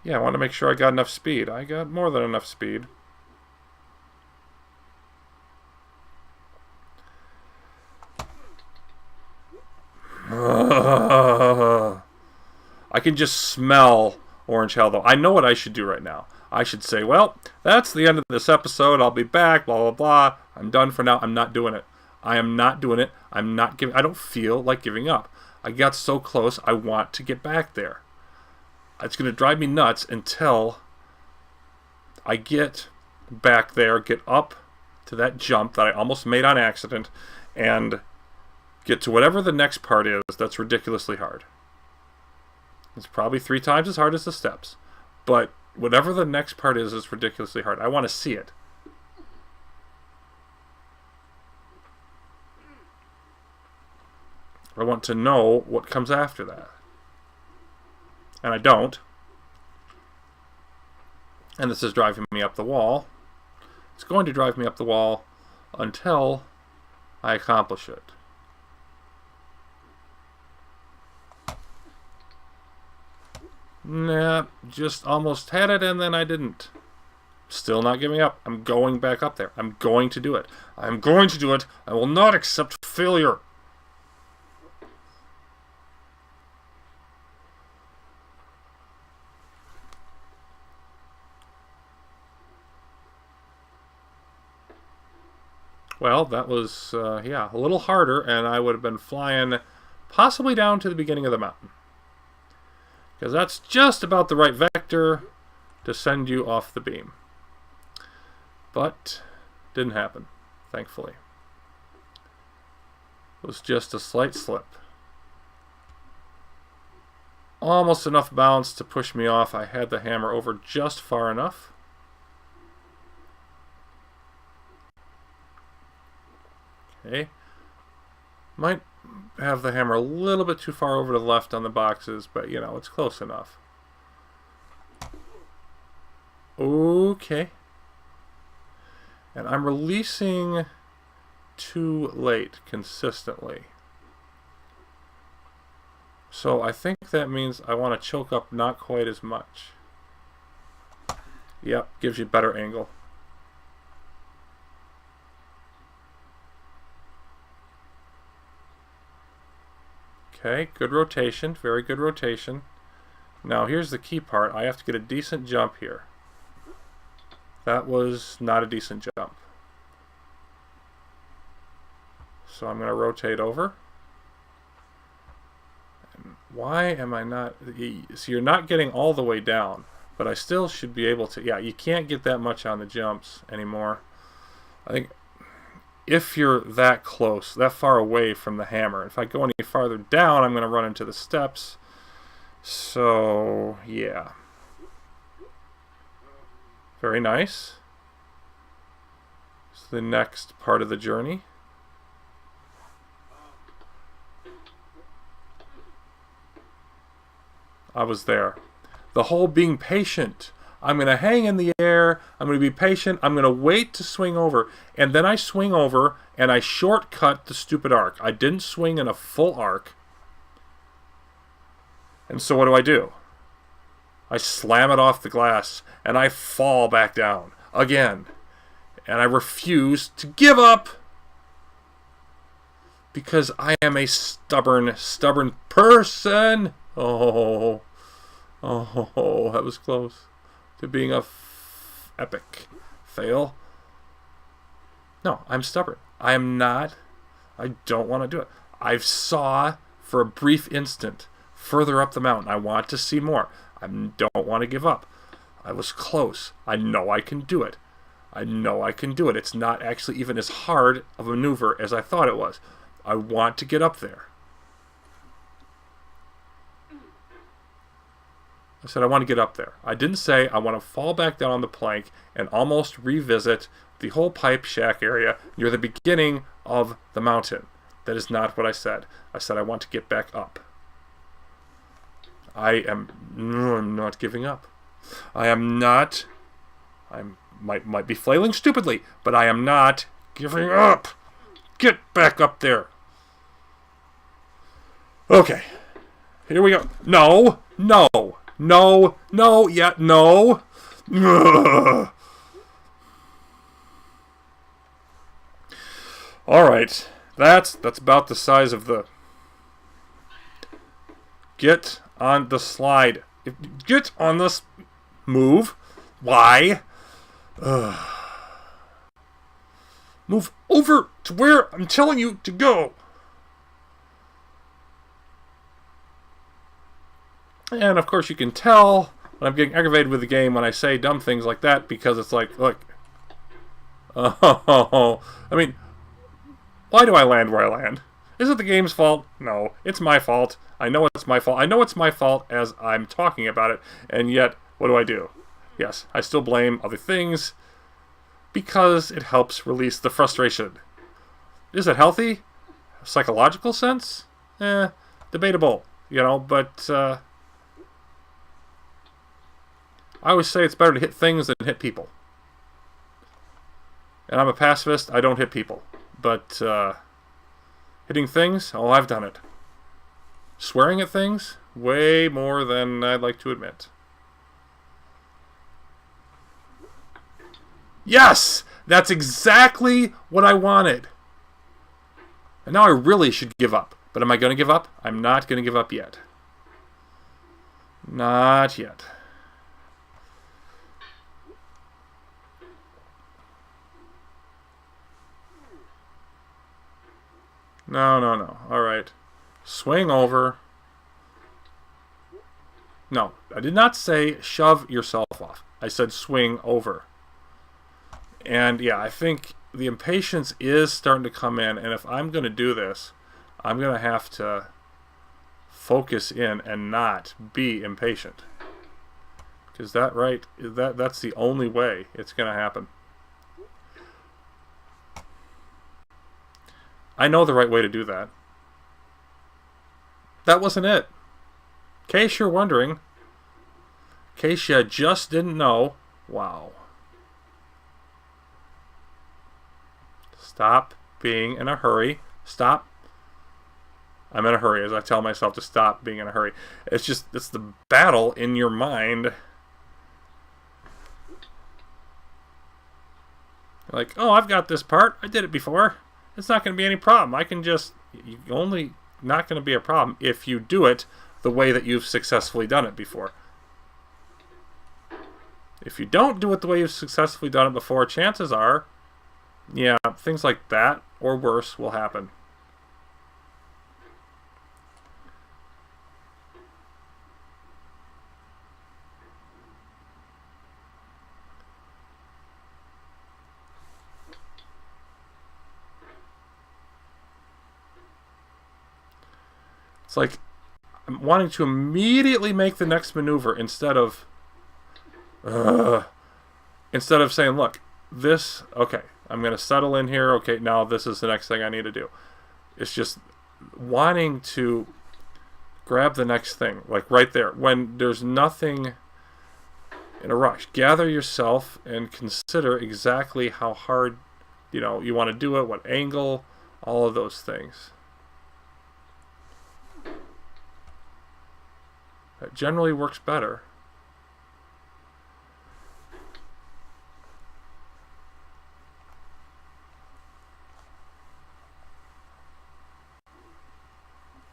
Yeah, I want to make sure I got enough speed. I got more than enough speed. I can just smell orange hell, though. I know what I should do right now. I should say, well, that's the end of this episode. I'll be back, blah, blah, blah. I'm done for now. I'm not doing it. I am not doing it. I don't feel like giving up. I got so close. I want to get back there. It's going to drive me nuts until I get back there, get up to that jump that I almost made on accident, and get to whatever the next part is that's ridiculously hard. It's probably 3 times as hard as the steps. But whatever the next part is ridiculously hard. I want to see it. I want to know what comes after that. And I don't. And this is driving me up the wall. It's going to drive me up the wall until I accomplish it. Nah, just almost had it and then I didn't. Still not giving up. I'm going back up there. I'm going to do it. I'm going to do it. I will not accept failure. Well, that was, yeah, a little harder, and I would have been flying possibly down to the beginning of the mountain. Because that's just about the right vector to send you off the beam. But didn't happen, thankfully. It was just a slight slip. Almost enough bounce to push me off. I had the hammer over just far enough. Okay. Might have the hammer a little bit too far over to the left on the boxes, but you know, it's close enough. Okay. And I'm releasing too late consistently. So I think that means I want to choke up not quite as much. Yep, gives you better angle. Okay, good rotation, very good rotation. Now here's the key part. I have to get a decent jump here. That was not a decent jump. So I'm going to rotate over. And why am I not... So you're not getting all the way down, but I still should be able to... Yeah, you can't get that much on the jumps anymore. I think if you're that close, that far away from the hammer, if I go any farther down, I'm going to run into the steps. So, yeah. Very nice. It's the next part of the journey. I was there. The whole being patient. I'm going to hang in the air. I'm going to be patient. I'm going to wait to swing over. And then I swing over and I shortcut the stupid arc. I didn't swing in a full arc. And so what do? I slam it off the glass and I fall back down again. And I refuse to give up because I am a stubborn person. Oh, that was close to being a epic fail. No, I'm stubborn. I am not. I don't want to do it. I saw for a brief instant further up the mountain. I want to see more. I don't want to give up. I was close. I know I can do it. I know I can do it. It's not actually even as hard of a maneuver as I thought it was. I want to get up there. I said I want to get up there. I didn't say I want to fall back down on the plank and almost revisit the whole pipe shack area near the beginning of the mountain. That is not what I said. I said I want to get back up. I'm not giving up. I am not. I might be flailing stupidly, but I am not giving up. Get back up there. Okay. Here we go. No. Yeah, no. Ugh. All right. That's about the size of the... Get on the slide. Get on this move. Why? Move over to where I'm telling you to go. And of course you can tell when I'm getting aggravated with the game when I say dumb things like that, because it's like, look. Oh, I mean, why do I land where I land? Is it the game's fault? No, it's my fault. I know it's my fault. I know it's my fault as I'm talking about it, and yet, what do? Yes, I still blame other things because it helps release the frustration. Is it healthy? Psychological sense? Debatable, you know, but I always say it's better to hit things than hit people. And I'm a pacifist, I don't hit people. But hitting things, oh, I've done it. Swearing at things, way more than I'd like to admit. Yes! That's exactly what I wanted. And now I really should give up. But am I going to give up? I'm not going to give up yet. Not yet. No. All right. Swing over. No, I did not say shove yourself off. I said swing over. And yeah, I think the impatience is starting to come in, and if I'm going to do this, I'm going to have to focus in and not be impatient. Because that's the only way it's going to happen. I know the right way to do that. That wasn't it. In case you're wondering, in case you just didn't know, wow. Stop being in a hurry. Stop. I'm in a hurry, as I tell myself to stop being in a hurry. It's the battle in your mind. Like, oh, I've got this part. I did it before. It's not going to be any problem. I can just... You're only not going to be a problem if you do it the way that you've successfully done it before. If you don't do it the way you've successfully done it before, chances are, yeah, things like that or worse will happen. It's like I'm wanting to immediately make the next maneuver instead of saying, look, this, okay, I'm going to settle in here. Okay, now this is the next thing I need to do. It's just wanting to grab the next thing, like right there, when there's nothing in a rush. Gather yourself and consider exactly how hard, you want to do it, what angle, all of those things. That generally works better.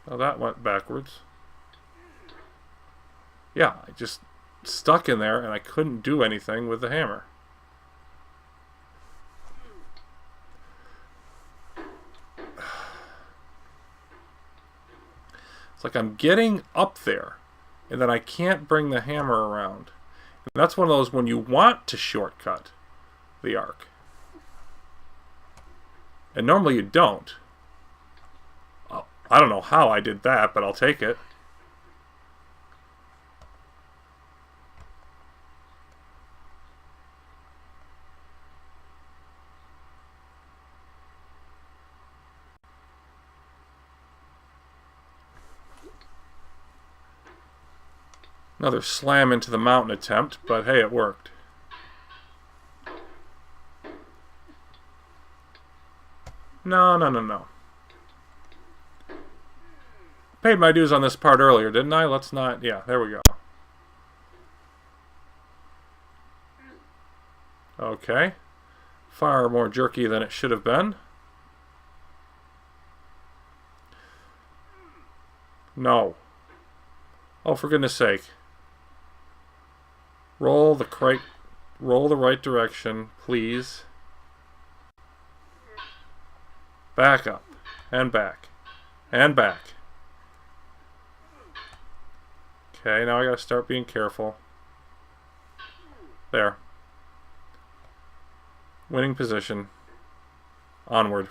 Oh, that went backwards. Yeah, I just stuck in there and I couldn't do anything with the hammer. It's like I'm getting up there and then I can't bring the hammer around. And that's one of those when you want to shortcut the arc. And normally you don't. I don't know how I did that, but I'll take it. Another slam into the mountain attempt, but hey, it worked. No. Paid my dues on this part earlier, didn't I? Let's not... Yeah, there we go. Okay. Far more jerky than it should have been. No. Oh, for goodness sake. Roll the right direction, please. Back up. And back. And back. Okay, now I gotta start being careful. There. Winning position. Onward.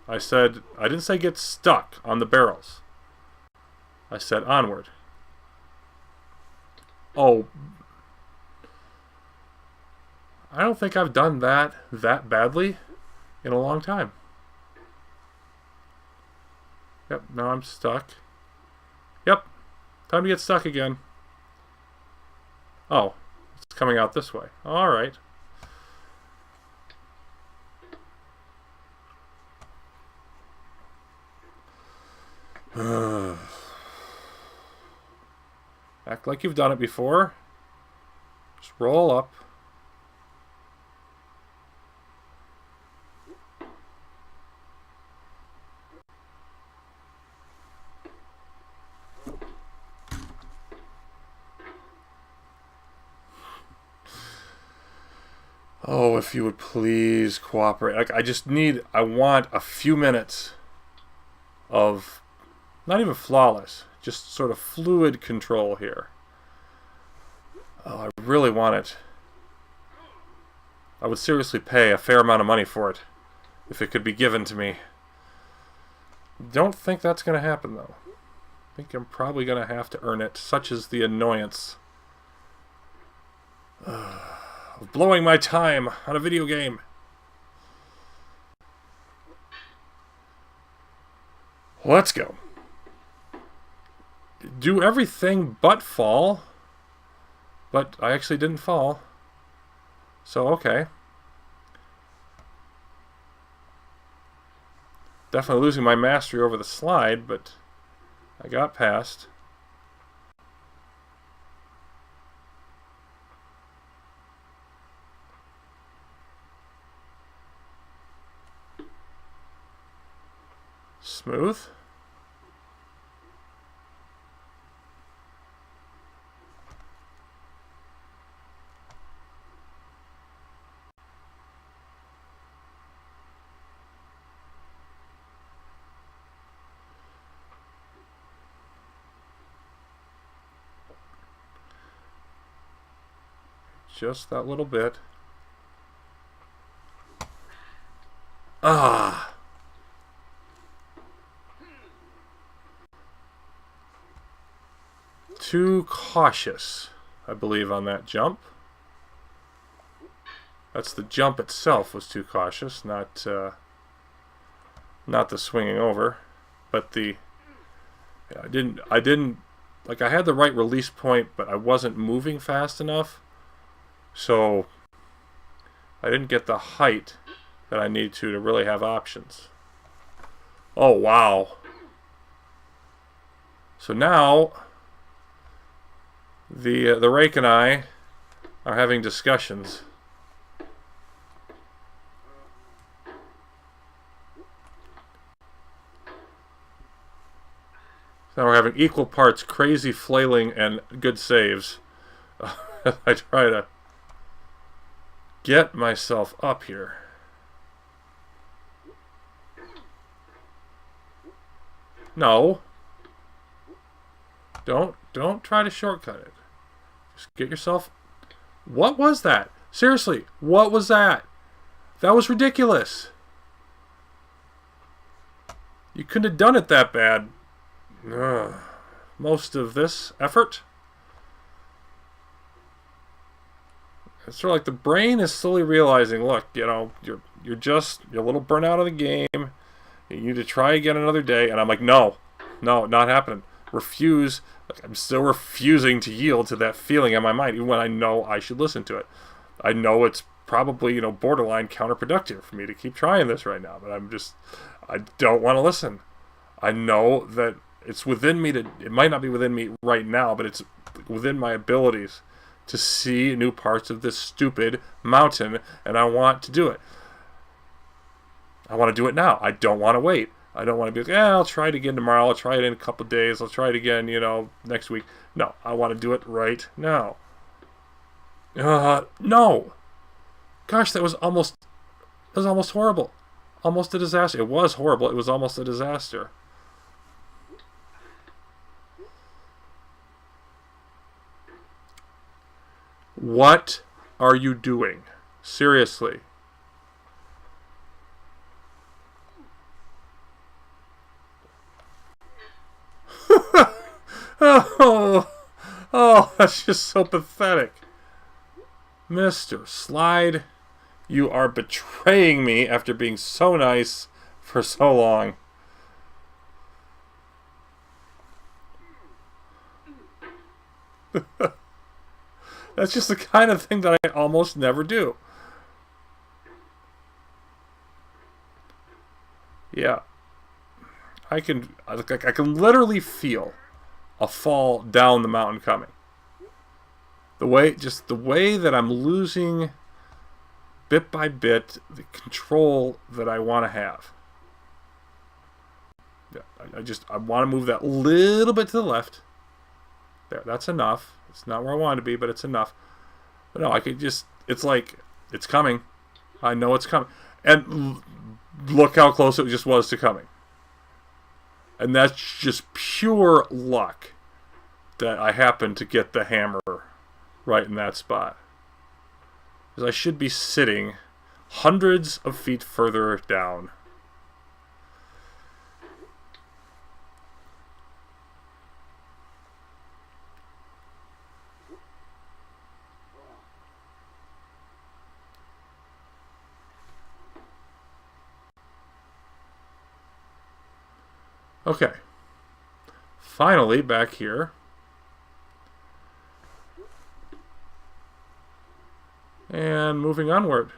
I didn't say get stuck on the barrels. I said onward. Oh. I don't think I've done that badly in a long time. Yep, now I'm stuck. Yep, time to get stuck again. Oh, it's coming out this way. Alright. Act like you've done it before. Just roll up. Oh, if you would please cooperate. Like, I want a few minutes of, not even flawless, just sort of fluid control here. Oh, I really want it. I would seriously pay a fair amount of money for it if it could be given to me. Don't think that's going to happen, though. I think I'm probably going to have to earn it. Such is the annoyance of blowing my time on a video game. Let's go. Do everything but fall. But I actually didn't fall. So, okay. Definitely losing my mastery over the slide, but I got past. Smooth. Just that little bit. Ah. Too cautious, I believe, on that jump. That's the jump itself was too cautious, not the swinging over, but the I didn't like I had the right release point, but I wasn't moving fast enough. So I didn't get the height that I need to really have options. Oh, wow. So now the rake and I are having discussions. Now we're having equal parts crazy flailing and good saves. I try to get myself up here. No. Don't try to shortcut it. Just get yourself... What was that? Seriously, what was that? That was ridiculous. You couldn't have done it that bad. Most of this effort. It's sort of like the brain is slowly realizing, look, you know, you're a little burnt out of the game. You need to try again another day. And I'm like, no, not happening. Refuse. Like, I'm still refusing to yield to that feeling in my mind, even when I know I should listen to it. I know it's probably, borderline counterproductive for me to keep trying this right now, but I don't want to listen. I know that it's within me it might not be within me right now, but it's within my abilities to see new parts of this stupid mountain, and I want to do it. I want to do it now. I don't want to wait. I don't want to be like, I'll try it again tomorrow. I'll try it in a couple of days. I'll try it again, next week. No, I want to do it right now. No. Gosh, that was almost horrible. Almost a disaster. It was horrible. It was almost a disaster. What are you doing? Seriously. Oh, that's just so pathetic. Mr. Slide, you are betraying me after being so nice for so long. That's just the kind of thing that I almost never do. Yeah. I can literally feel a fall down the mountain coming. The way that I'm losing bit by bit the control that I want to have. Yeah, I want to move that little bit to the left. There, that's enough. It's not where I want to be, but it's enough. But no, it's like, it's coming. I know it's coming. And look how close it just was to coming. And that's just pure luck that I happened to get the hammer right in that spot. Because I should be sitting hundreds of feet further down. Okay. Finally, back here. And moving onward.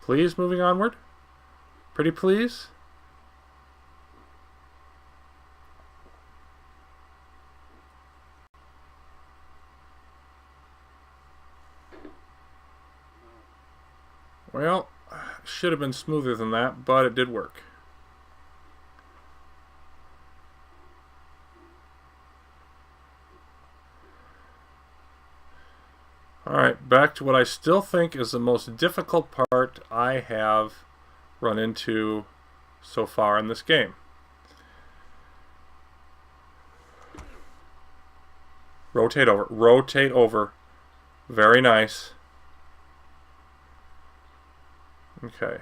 Please, moving onward. Pretty please. Well, should have been smoother than that, but it did work. Alright, back to what I still think is the most difficult part I have run into so far in this game. Rotate over. Rotate over. Very nice. Okay.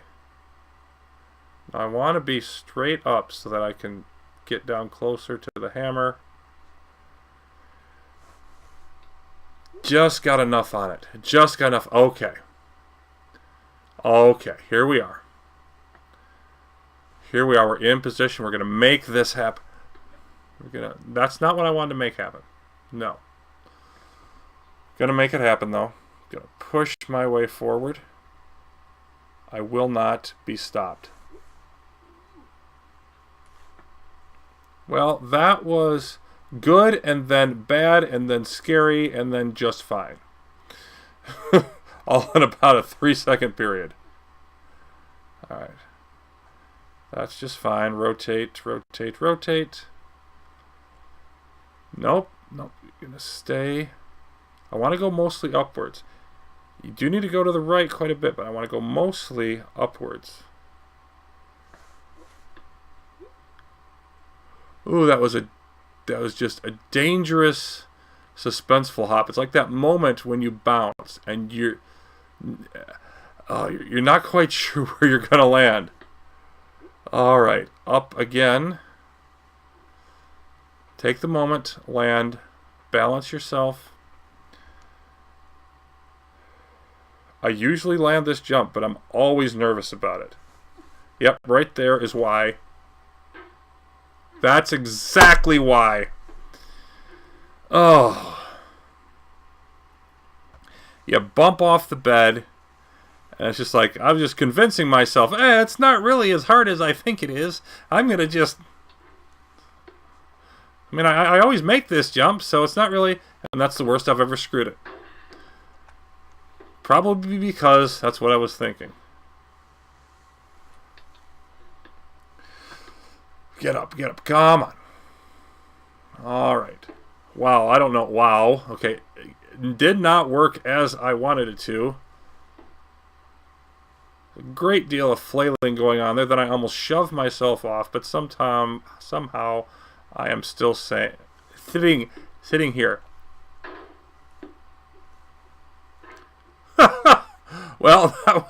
Now I want to be straight up so that I can get down closer to the hammer. Just got enough on it. Just got enough. Okay. Okay, here we are. Here we are. We're in position. We're going to make this happen. That's not what I wanted to make happen. No. Going to make it happen, though. Going to push my way forward. I will not be stopped. Well, that was good, and then bad, and then scary, and then just fine. All in about a 3-second period. Alright. That's just fine. Rotate, rotate, rotate. Nope. Nope. You're going to stay. I want to go mostly upwards. You do need to go to the right quite a bit, but I want to go mostly upwards. Ooh, that was just a dangerous, suspenseful hop. It's like that moment when you bounce and you're not quite sure where you're going to land. All right, up again. Take the moment, land, balance yourself. I usually land this jump, but I'm always nervous about it. Yep, right there is why. That's exactly why. Oh. You bump off the bed, and it's just like, I'm just convincing myself, it's not really as hard as I think it is. I'm going to just... I mean, I always make this jump, so it's not really... And that's the worst I've ever screwed it. Probably because that's what I was thinking. Get up, come on. Alright. Wow, I don't know. Wow. Okay. It did not work as I wanted it to. A great deal of flailing going on there. Then I almost shoved myself off, but somehow I am still sitting here. Well, that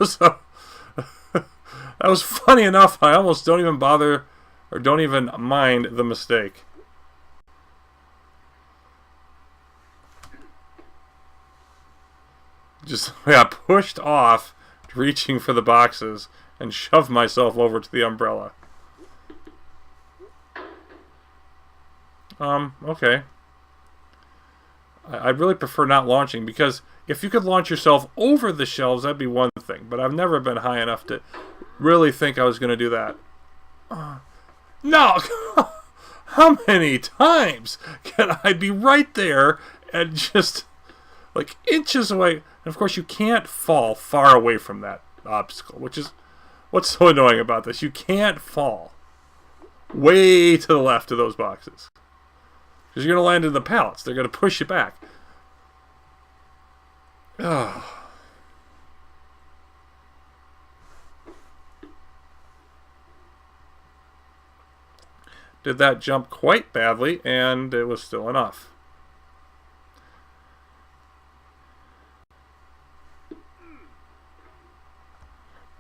was funny enough. I almost don't even bother or don't even mind the mistake. Just got pushed off, reaching for the boxes, and shoved myself over to the umbrella. Okay. I'd really prefer not launching, because if you could launch yourself over the shelves, that'd be one thing. But I've never been high enough to really think I was going to do that. No! How many times can I be right there and just, like, inches away? And of course, you can't fall far away from that obstacle, which is what's so annoying about this. You can't fall way to the left of those boxes, because you're going to land in the pallets. They're going to push you back. Oh. did that jump quite badly, and it was still enough.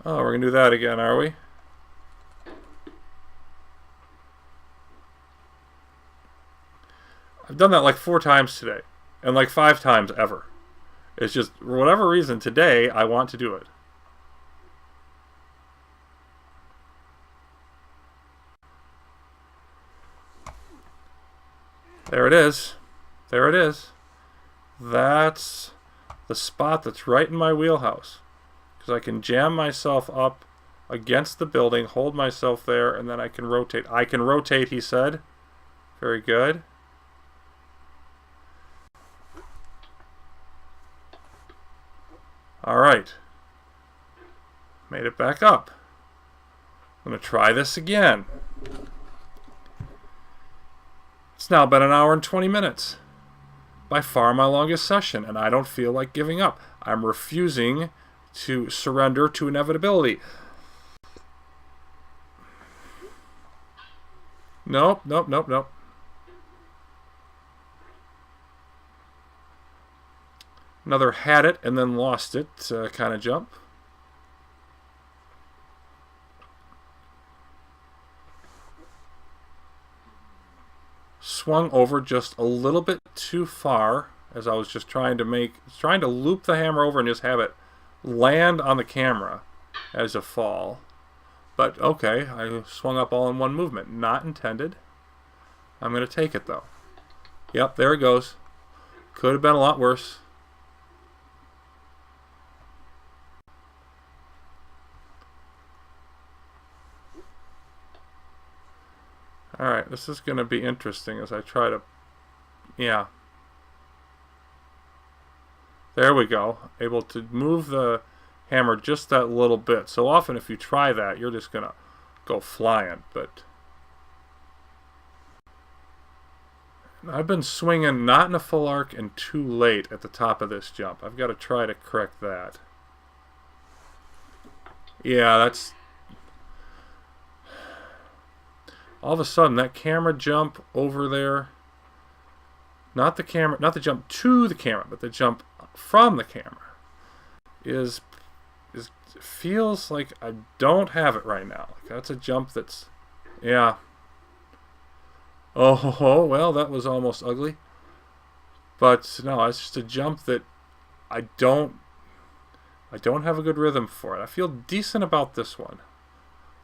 Oh, we're going to do that again, are we? I've done that like 4 times today, and like 5 times ever. It's just, for whatever reason, today I want to do it. There it is. There it is. That's the spot that's right in my wheelhouse. Because I can jam myself up against the building, hold myself there, and then I can rotate. I can rotate, he said. Very good. All right. Made it back up. I'm going to try this again. It's now been an hour and 20 minutes. By far my longest session, and I don't feel like giving up. I'm refusing to surrender to inevitability. Nope, nope, nope, nope. Another had it and then lost it kind of jump. Swung over just a little bit too far as I was just trying to loop the hammer over and just have it land on the camera as a fall. But okay, I swung up all in one movement. Not intended. I'm going to take it though. Yep, there it goes. Could have been a lot worse. Alright, this is going to be interesting as I try to... Yeah. There we go. Able to move the hammer just that little bit. So often if you try that, you're just going to go flying. But I've been swinging not in a full arc and too late at the top of this jump. I've got to try to correct that. Yeah, that's... All of a sudden, that camera jump over there, not the jump to the camera, but the jump from the camera, feels like I don't have it right now. Like that's a jump that's, yeah. Oh, well, that was almost ugly. But no, it's just a jump that I don't have a good rhythm for it. I feel decent about this one.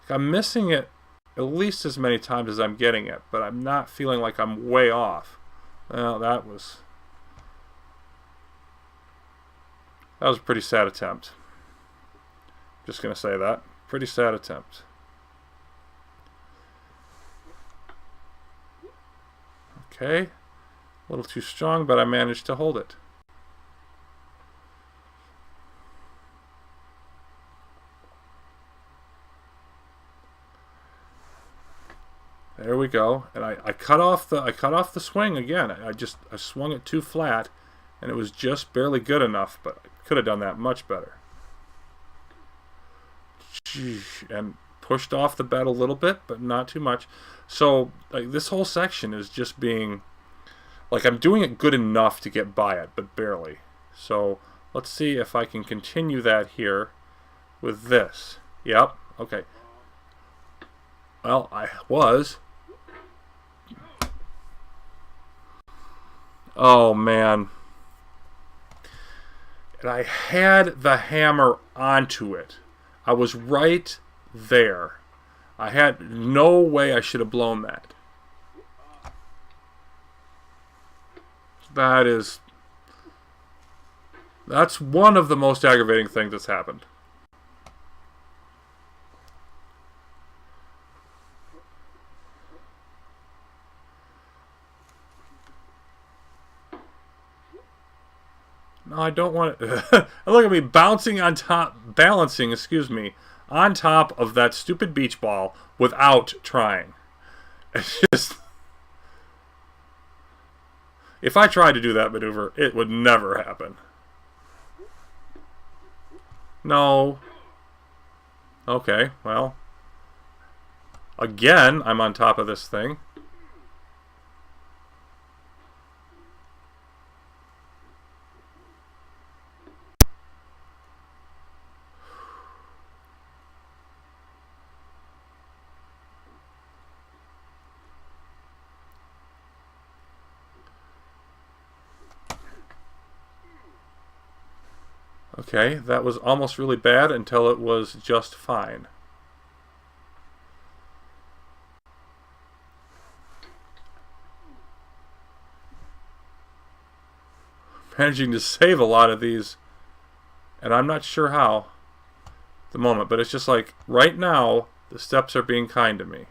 Like I'm missing it at least as many times as I'm getting it, but I'm not feeling like I'm way off. Well, that was a pretty sad attempt. Just gonna say that. Pretty sad attempt. Okay. A little too strong, but I managed to hold it. There we go, and I cut off the swing again. I swung it too flat, and it was just barely good enough. But I could have done that much better. And pushed off the bed a little bit, but not too much. So like this whole section is just being like I'm doing it good enough to get by it, but barely. So let's see if I can continue that here with this. Yep. Okay. Well, I was. Oh, man. And I had the hammer onto it. I was right there. I had no way I should have blown that. That's one of the most aggravating things that's happened. No, I don't want it. Look at me balancing, excuse me, on top of that stupid beach ball without trying. It's just... If I tried to do that maneuver, it would never happen. No. Okay, well. Again, I'm on top of this thing. Okay, that was almost really bad until it was just fine. Managing to save a lot of these, and I'm not sure how at the moment, but it's just like right now the steps are being kind to me.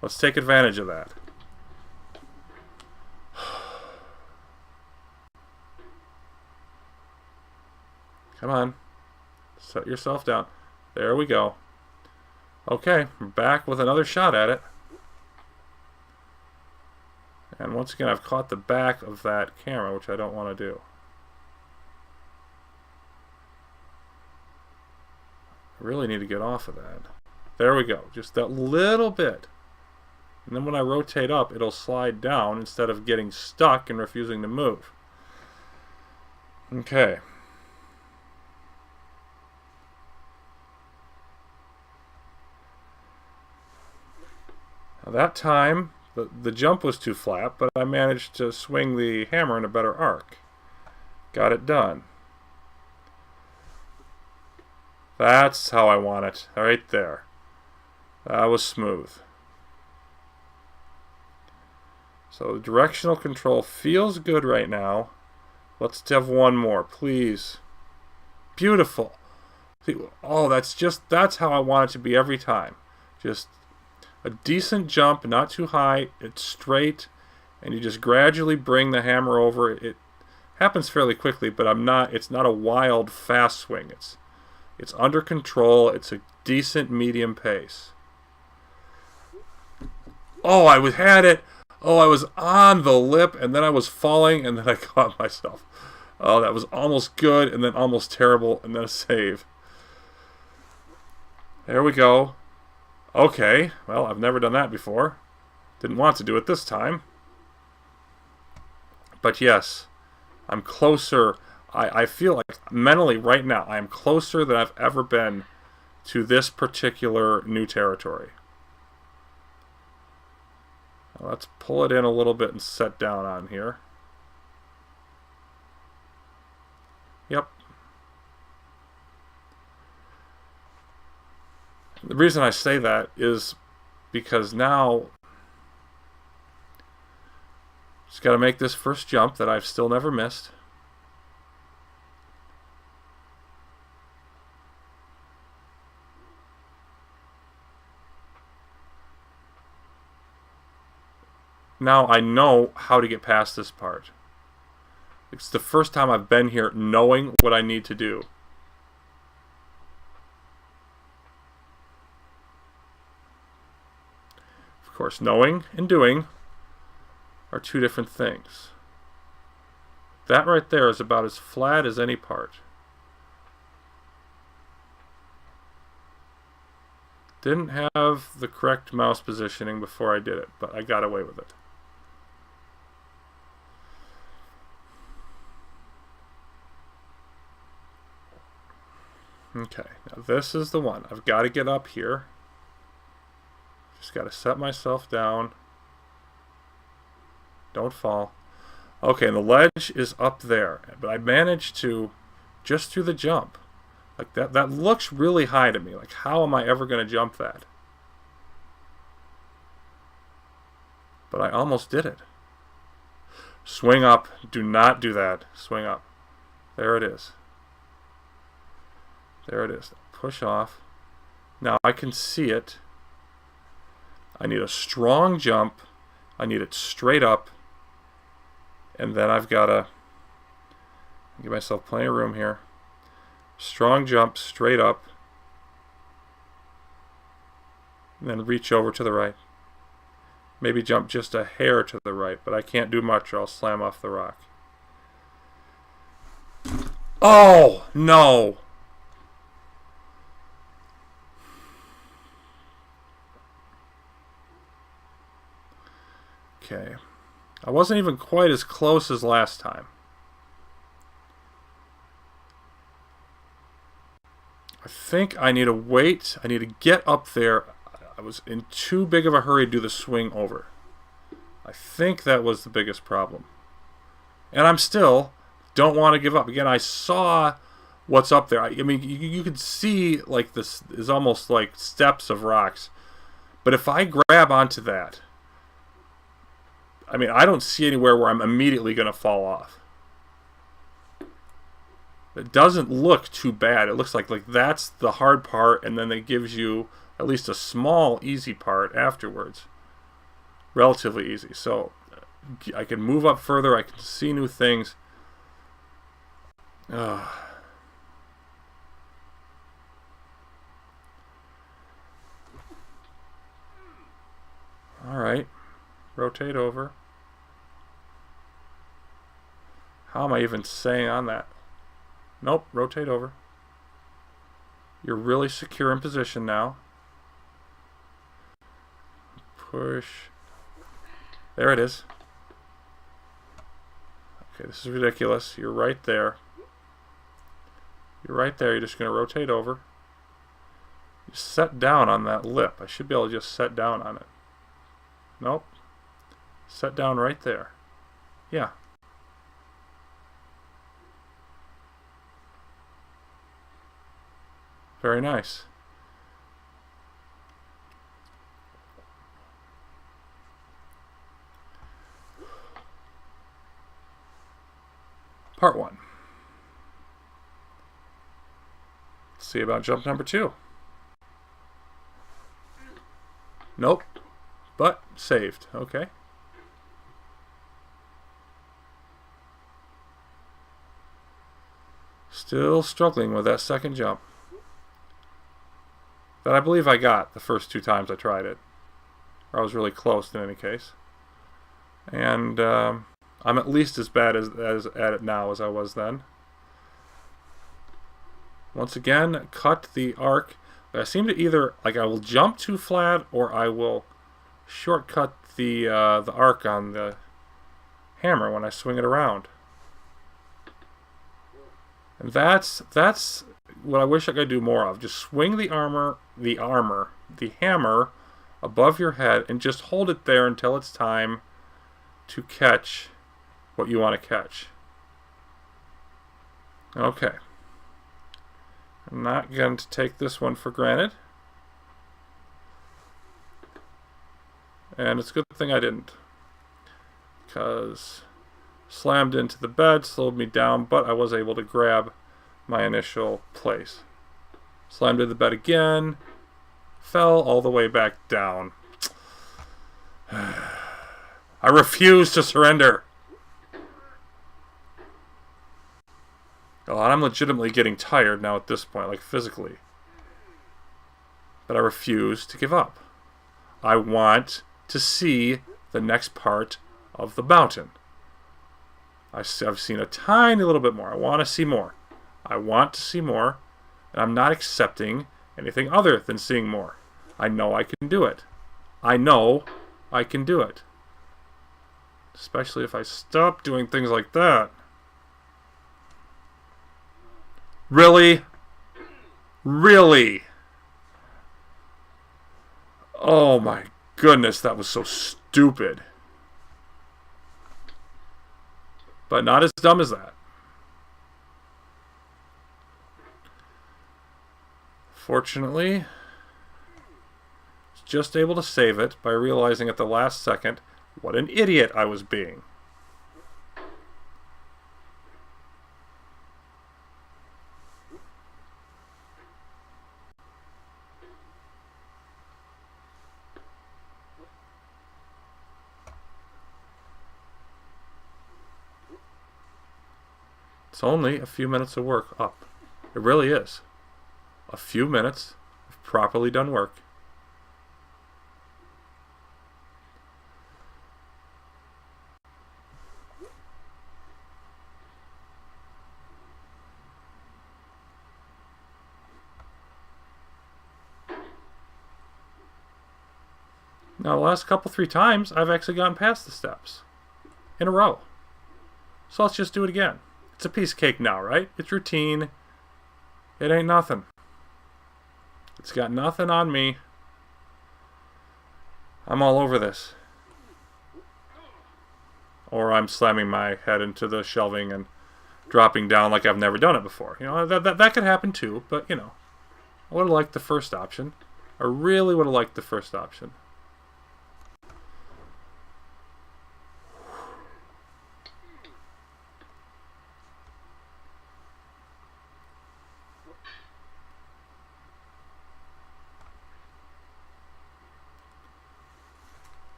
Let's take advantage of that. Come on, set yourself down. There we go. Okay, we're back with another shot at it. And once again, I've caught the back of that camera, which I don't want to do. I really need to get off of that. There we go, just that little bit. And then when I rotate up, it'll slide down instead of getting stuck and refusing to move. Okay. Now that time, the jump was too flat, but I managed to swing the hammer in a better arc. Got it done. That's how I want it, right there. That was smooth. So the directional control feels good right now. Let's have one more, please. Beautiful. Oh, that's how I want it to be every time. Just a decent jump, not too high, it's straight, and you just gradually bring the hammer over. It happens fairly quickly, but it's not a wild, fast swing. It's under control. It's a decent medium pace. Oh, I had it. Oh, I was on the lip, and then I was falling, and then I caught myself. Oh, that was almost good, and then almost terrible, and then a save. There we go. Okay, well, I've never done that before. Didn't want to do it this time. But yes, I'm closer. I feel like mentally right now, I am closer than I've ever been to this particular new territory. Now let's pull it in a little bit and set down on here. Yep. The reason I say that is because now just got to make this first jump that I've still never missed. Now I know how to get past this part. It's the first time I've been here knowing what I need to do. Of course, knowing and doing are two different things. That right there is about as flat as any part. Didn't have the correct mouse positioning before I did it, but I got away with it. Okay, now this is the one. I've got to get up here. Just got to set myself down. Don't fall. Okay, and the ledge is up there. But I managed to, just through the jump. Like that looks really high to me. Like, how am I ever going to jump that? But I almost did it. Swing up. Do not do that. Swing up. There it is. There it is. Push off. Now I can see it. I need a strong jump. I need it straight up. And then I've got to give myself plenty of room here. Strong jump straight up. And then reach over to the right. Maybe jump just a hair to the right, but I can't do much or I'll slam off the rock. Oh, no! Okay. I wasn't even quite as close as last time. I think I need to wait. I need to get up there. I was in too big of a hurry to do the swing over. I think that was the biggest problem. And I'm still don't want to give up. Again, I saw what's up there. I mean, you can see like this is almost like steps of rocks. But if I grab onto that, I mean, I don't see anywhere where I'm immediately going to fall off. It doesn't look too bad. It looks like that's the hard part, and then it gives you at least a small, easy part afterwards. Relatively easy. So I can move up further. I can see new things. All right. Rotate over. How am I even saying on that? Nope, rotate over. You're really secure in position now. Push. There it is. Okay, this is ridiculous. You're right there. You're right there. You're just going to rotate over. You set down on that lip. I should be able to just set down on it. Nope. Set down right there. Yeah. Very nice. Part 1. Let's see about jump number 2. Nope. But saved. Okay. Still struggling with that second jump. That I believe I got the first 2 times I tried it. Or I was really close in any case. And I'm at least as bad as at it now as I was then. Once again, cut the arc. I seem to either, like, I will jump too flat or I will shortcut the arc on the hammer when I swing it around. And that's what I wish I could do more of. Just swing the hammer above your head and just hold it there until it's time to catch what you want to catch. Okay. I'm not going to take this one for granted. And it's a good thing I didn't. Because slammed into the bed, slowed me down, but I was able to grab my initial place. Slammed into the bed again. Fell all the way back down. I refuse to surrender. Oh, I'm legitimately getting tired now at this point, like physically. But I refuse to give up. I want to see the next part of the mountain. I've seen a tiny little bit more. I want to see more. I want to see more, and I'm not accepting anything other than seeing more. I know I can do it. I know I can do it. Especially if I stop doing things like that. Really? Really? Oh my goodness, that was so stupid. But not as dumb as that. Fortunately, I was just able to save it by realizing at the last second what an idiot I was being. It's only a few minutes of work up. It really is. A few minutes of properly done work. Now, the last couple, 3 times, I've actually gotten past the steps in a row. So let's just do it again. It's a piece of cake now, right? It's routine. It ain't nothing. It's got nothing on me. I'm all over this. Or I'm slamming my head into the shelving and dropping down like I've never done it before. You know, that could happen too, but, you know, I would have liked the first option. I really would have liked the first option.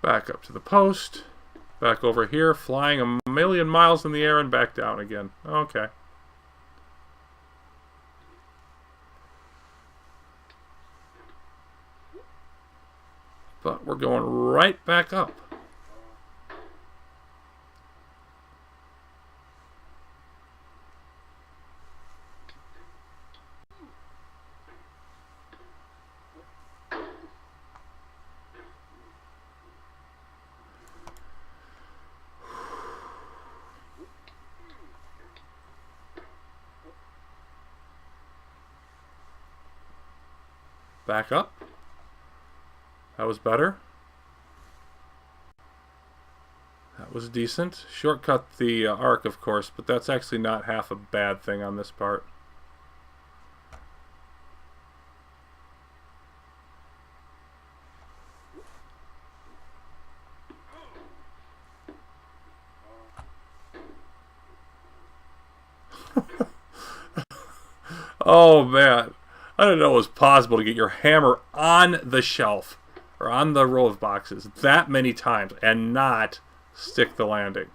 Back up to the post. Back over here, flying a million miles in the air and back down again. Okay. But we're going right back up. Back up. That was better. That was decent. Shortcut the arc, of course, but that's actually not half a bad thing on this part. Oh, man. I didn't know it was possible to get your hammer on the shelf or on the row of boxes that many times and not stick the landing.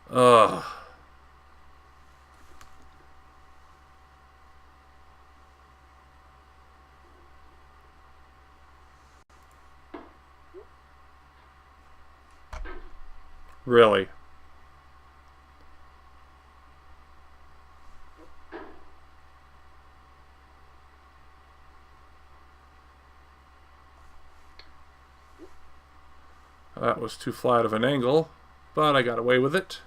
Ugh. Really? That was too flat of an angle, but I got away with it.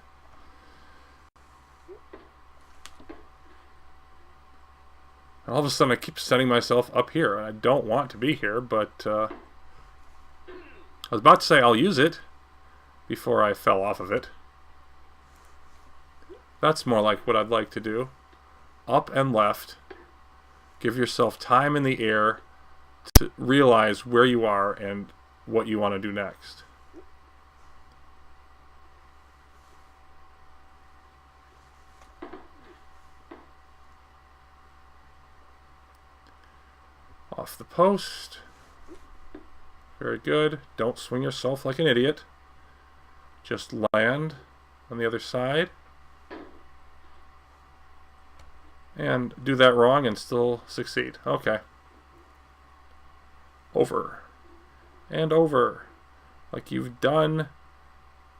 All of a sudden I keep setting myself up here, and I don't want to be here, but I was about to say I'll use it before I fell off of it. That's more like what I'd like to do. Up and left. Give yourself time in the air to realize where you are and what you want to do next. Off the post. Very good. Don't swing yourself like an idiot. Just land on the other side. And do that wrong and still succeed. Okay. Over. And over. Like you've done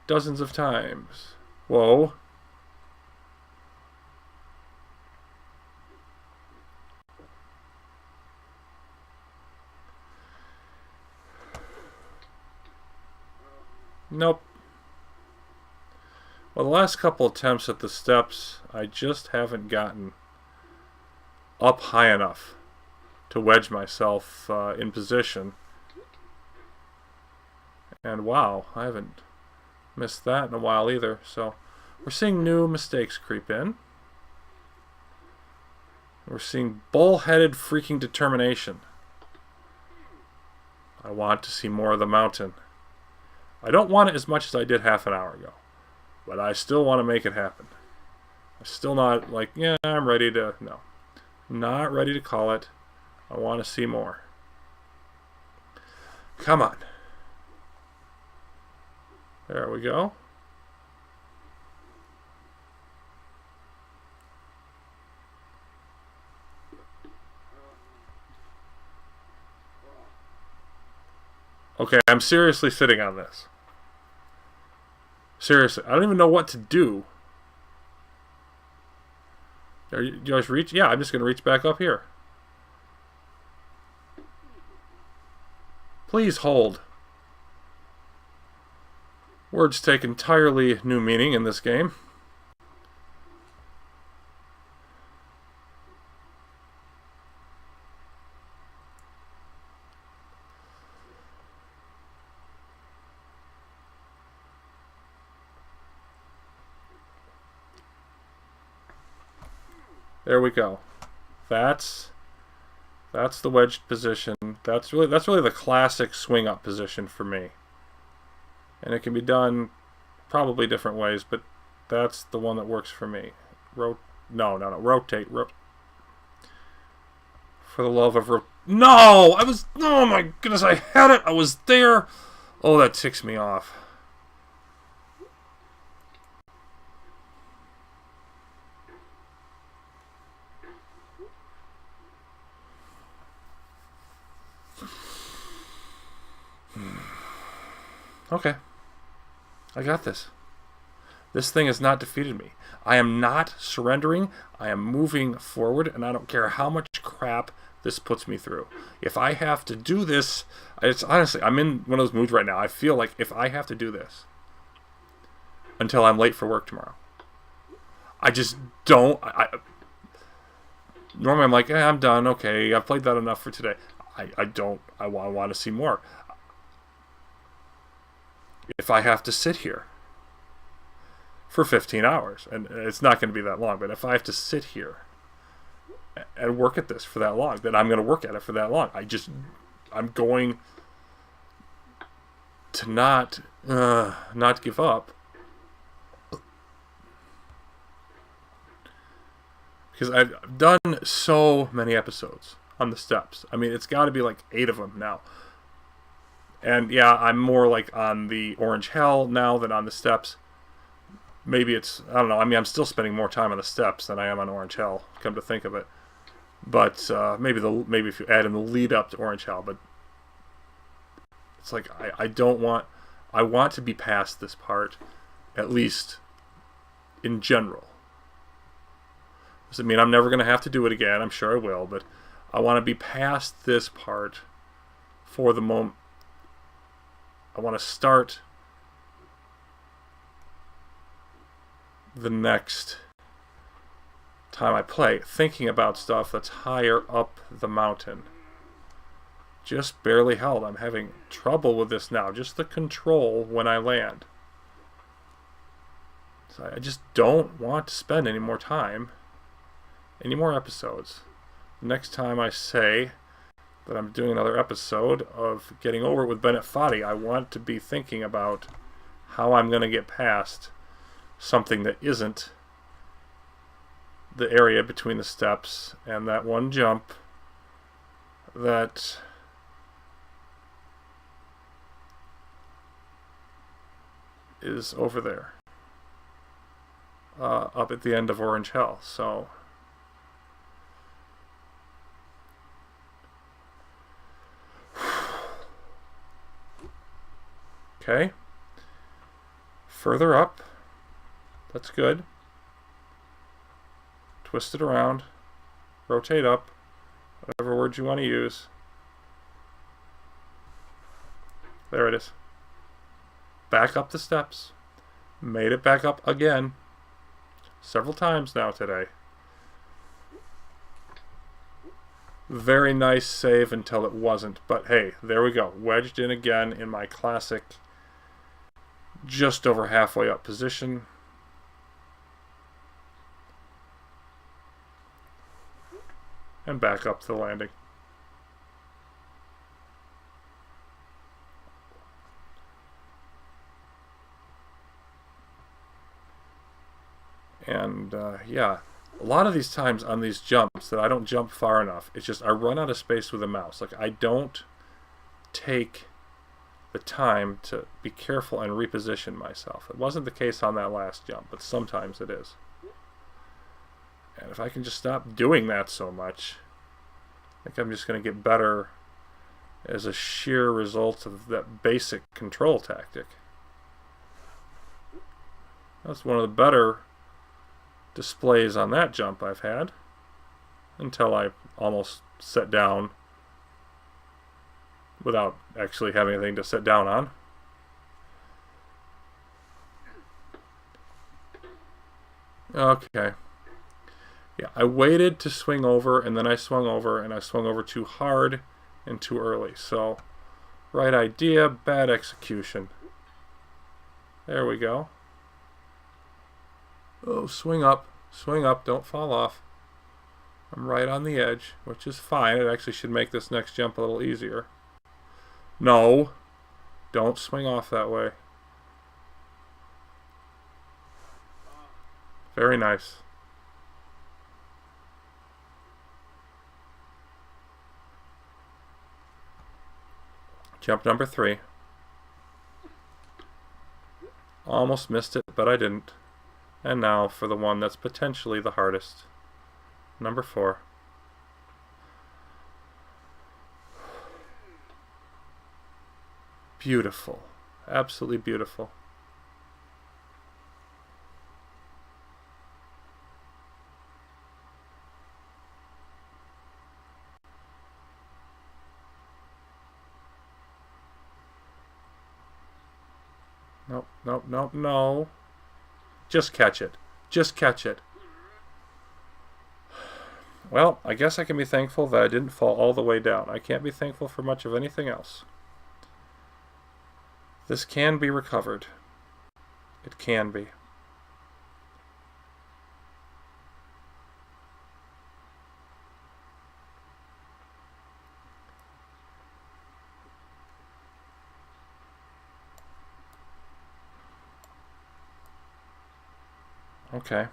dozens of times. Whoa. Nope. Well, the last couple attempts at the steps, I just haven't gotten up high enough to wedge myself in position. And wow, I haven't missed that in a while either. So we're seeing new mistakes creep in. We're seeing bullheaded freaking determination. I want to see more of the mountain. I don't want it as much as I did half an hour ago, but I still want to make it happen. I'm still not like, yeah, I'm ready to, no. Not ready to call it. I want to see more. Come on. There we go. Okay, I'm seriously sitting on this. Seriously, I don't even know what to do. Are you guys reach? Yeah, I'm just going to reach back up here. Please hold. Words take entirely new meaning in this game. There we go. That's the wedged position. That's really the classic swing up position for me. And it can be done probably different ways, but that's the one that works for me. Rotate. For the love of No! Oh my goodness, I had it! I was there! Oh, that ticks me off. Okay. I got this. This thing has not defeated me. I am not surrendering. I am moving forward, and I don't care how much crap this puts me through. If I have to do this, it's honestly, I'm in one of those moods right now. I feel like if I have to do this until I'm late for work tomorrow, I just don't. Normally I'm like, I'm done. Okay, I've played that enough for today. I don't. I want to see more. If I have to sit here for 15 hours, and it's not going to be that long, but if I have to sit here and work at this for that long, then I'm going to work at it for that long. I'm going to not give up, because I've done so many episodes on the steps. I mean, it's got to be like 8 of them now. And yeah, I'm more like on the Orange Hell now than on the steps. Maybe it's, I don't know. I mean, I'm still spending more time on the steps than I am on Orange Hell, come to think of it. But maybe if you add in the lead up to Orange Hell, but it's like I want to be past this part, at least in general. Does it mean I'm never going to have to do it again? I'm sure I will, but I want to be past this part for the moment. I want to start the next time I play thinking about stuff that's higher up the mountain. Just barely held. I'm having trouble with this now. Just the control when I land. So I just don't want to spend any more time, any more episodes. Next time I say that I'm doing another episode of Getting Over It with Bennett Foddy, I want to be thinking about how I'm going to get past something that isn't the area between the steps and that one jump that is over there, up at the end of Orange Hell. So okay, further up, that's good. Twist it around, rotate up, whatever words you want to use. There it is. Back up the steps. Made it back up again. Several times now today. Very nice save until it wasn't. But hey, there we go. Wedged in again in my classic just over halfway up position. And back up to the landing. And yeah, a lot of these times on these jumps that I don't jump far enough, it's just I run out of space with the mouse. Like, I don't take the time to be careful and reposition myself. It wasn't the case on that last jump, but sometimes it is. And if I can just stop doing that so much, I think I'm just going to get better as a sheer result of that basic control tactic. That's one of the better displays on that jump I've had, until I almost set down without actually having anything to sit down on. Okay. Yeah, I waited to swing over, and then I swung over, and I swung over too hard and too early. So, right idea, bad execution. There we go. Oh, swing up, don't fall off. I'm right on the edge, which is fine. It actually should make this next jump a little easier. No, don't swing off that way. Very nice. Jump number 3. Almost missed it, but I didn't. And now for the one that's potentially the hardest. Number 4. Beautiful. Absolutely beautiful. Nope, nope, nope, no. Just catch it. Just catch it. Well, I guess I can be thankful that I didn't fall all the way down. I can't be thankful for much of anything else. This can be recovered. It can be. Okay.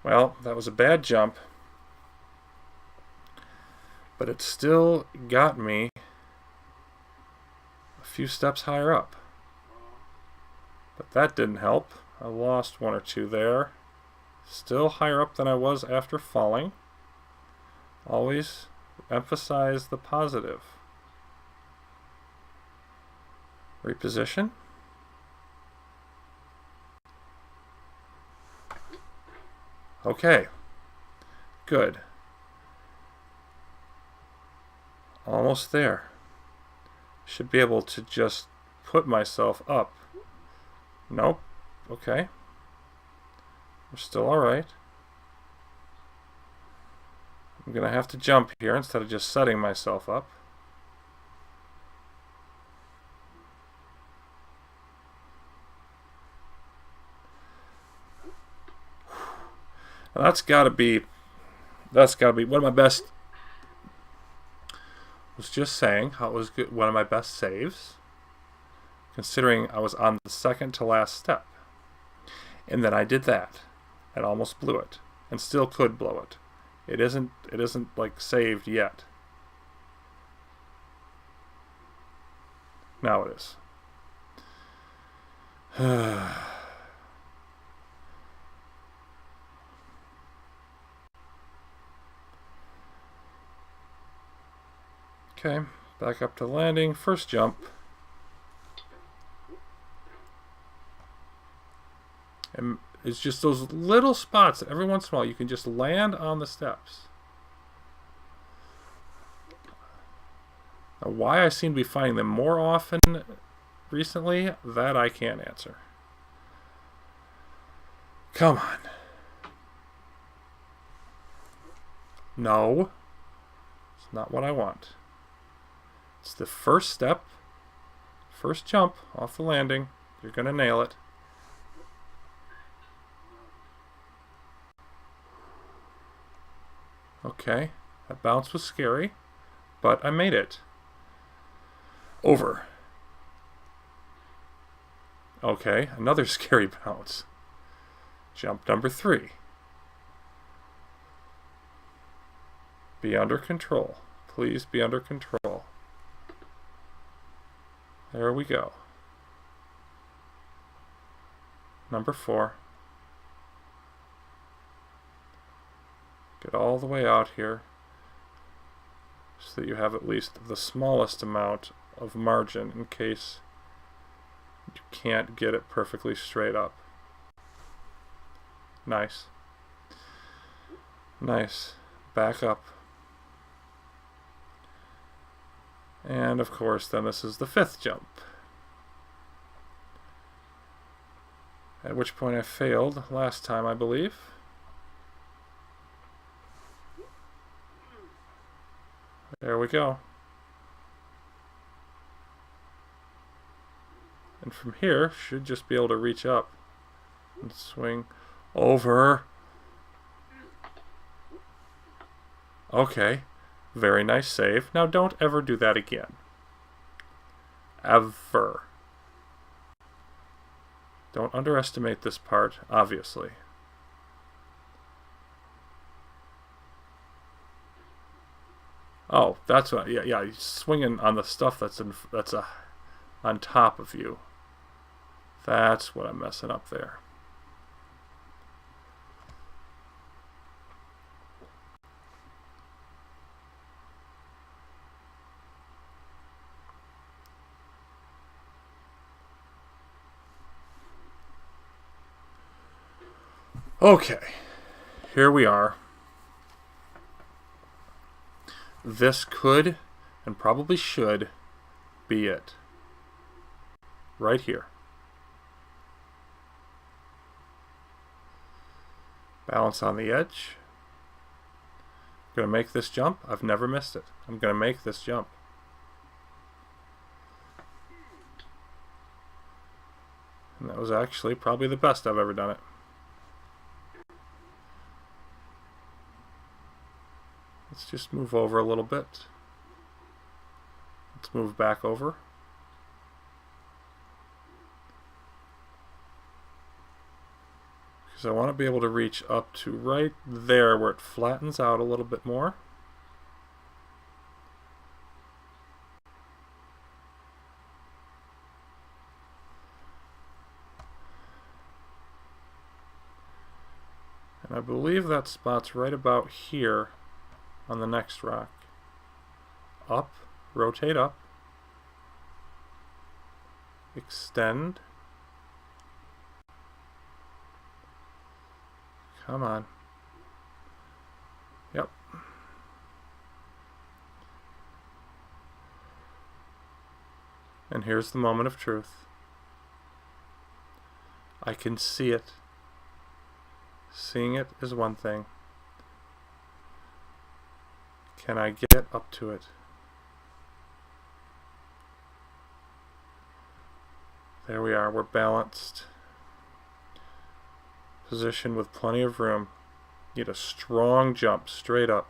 Well, that was a bad jump, but it still got me a few steps higher up. But that didn't help. I lost 1 or 2 there. Still higher up than I was after falling. Always emphasize the positive. Reposition. Okay. Good. Almost there. Should be able to just put myself up. Nope. Okay. We're still alright. I'm going to have to jump here instead of just setting myself up. Now that's got to be one of my best. I was just saying how it was good, one of my best saves, considering I was on the second to last step. And then I did that and almost blew it, and still could blow it. It isn't like saved yet. Now it is. Okay, back up to landing. First jump. And it's just those little spots that every once in a while you can just land on the steps. Now, why I seem to be finding them more often recently, that I can't answer. Come on. No. It's not what I want. It's the first step, first jump off the landing. You're going to nail it. Okay, that bounce was scary, but I made it. Over. Okay, another scary bounce. Jump number 3. Be under control. Please be under control. There we go. Number 4. Get all the way out here so that you have at least the smallest amount of margin in case you can't get it perfectly straight up. Nice. Nice. Back up. And of course, then this is the 5th jump. At which point I failed last time, I believe. There we go. And from here, should just be able to reach up and swing over. Okay, very nice save. Now don't ever do that again. Ever. Don't underestimate this part, obviously. Oh, that's what. Yeah. You're swinging on the stuff that's on top of you. That's what I'm messing up there. Okay, here we are. This could, and probably should, be it. Right here. Balance on the edge. I'm going to make this jump. I've never missed it. I'm going to make this jump. And that was actually probably the best I've ever done it. Let's just move over a little bit. Let's move back over. Because I want to be able to reach up to right there where it flattens out a little bit more. And I believe that spot's right about here on the next rock. Up, rotate up, extend. Come on. Yep. And here's the moment of truth. I can see it. Seeing it is one thing. Can I get up to it? There we are. We're balanced. Position with plenty of room. Need a strong jump straight up.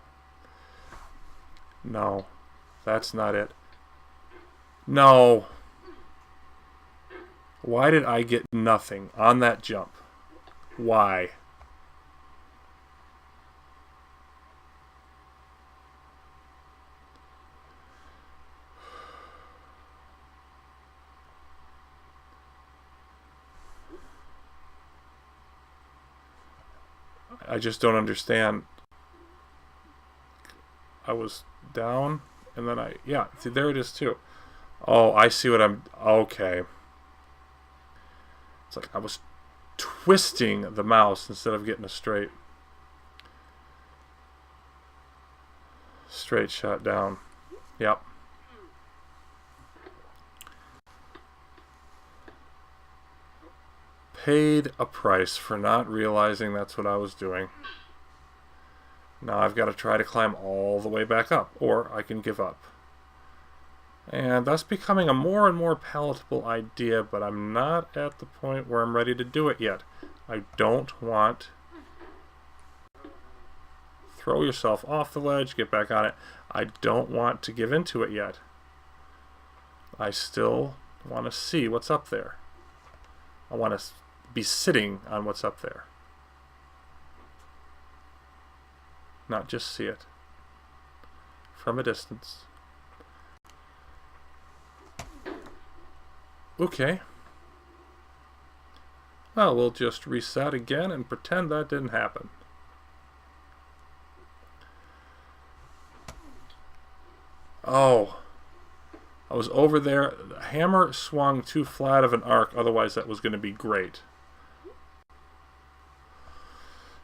No, that's not it. No. Why did I get nothing on that jump? Why? I just don't understand. I was down, and then yeah, see, there it is too. Oh, I see what okay. It's like I was twisting the mouse instead of getting a straight shot down. Yep. Paid a price for not realizing that's what I was doing. Now I've got to try to climb all the way back up, or I can give up. And that's becoming a more and more palatable idea, but I'm not at the point where I'm ready to do it yet. I don't want... Throw yourself off the ledge, get back on it. I don't want to give into it yet. I still want to see what's up there. I want to be sitting on what's up there. Not just see it from a distance. Okay. Well, we'll just reset again and pretend that didn't happen. Oh, I was over there. The hammer swung too flat of an arc, otherwise that was going to be great.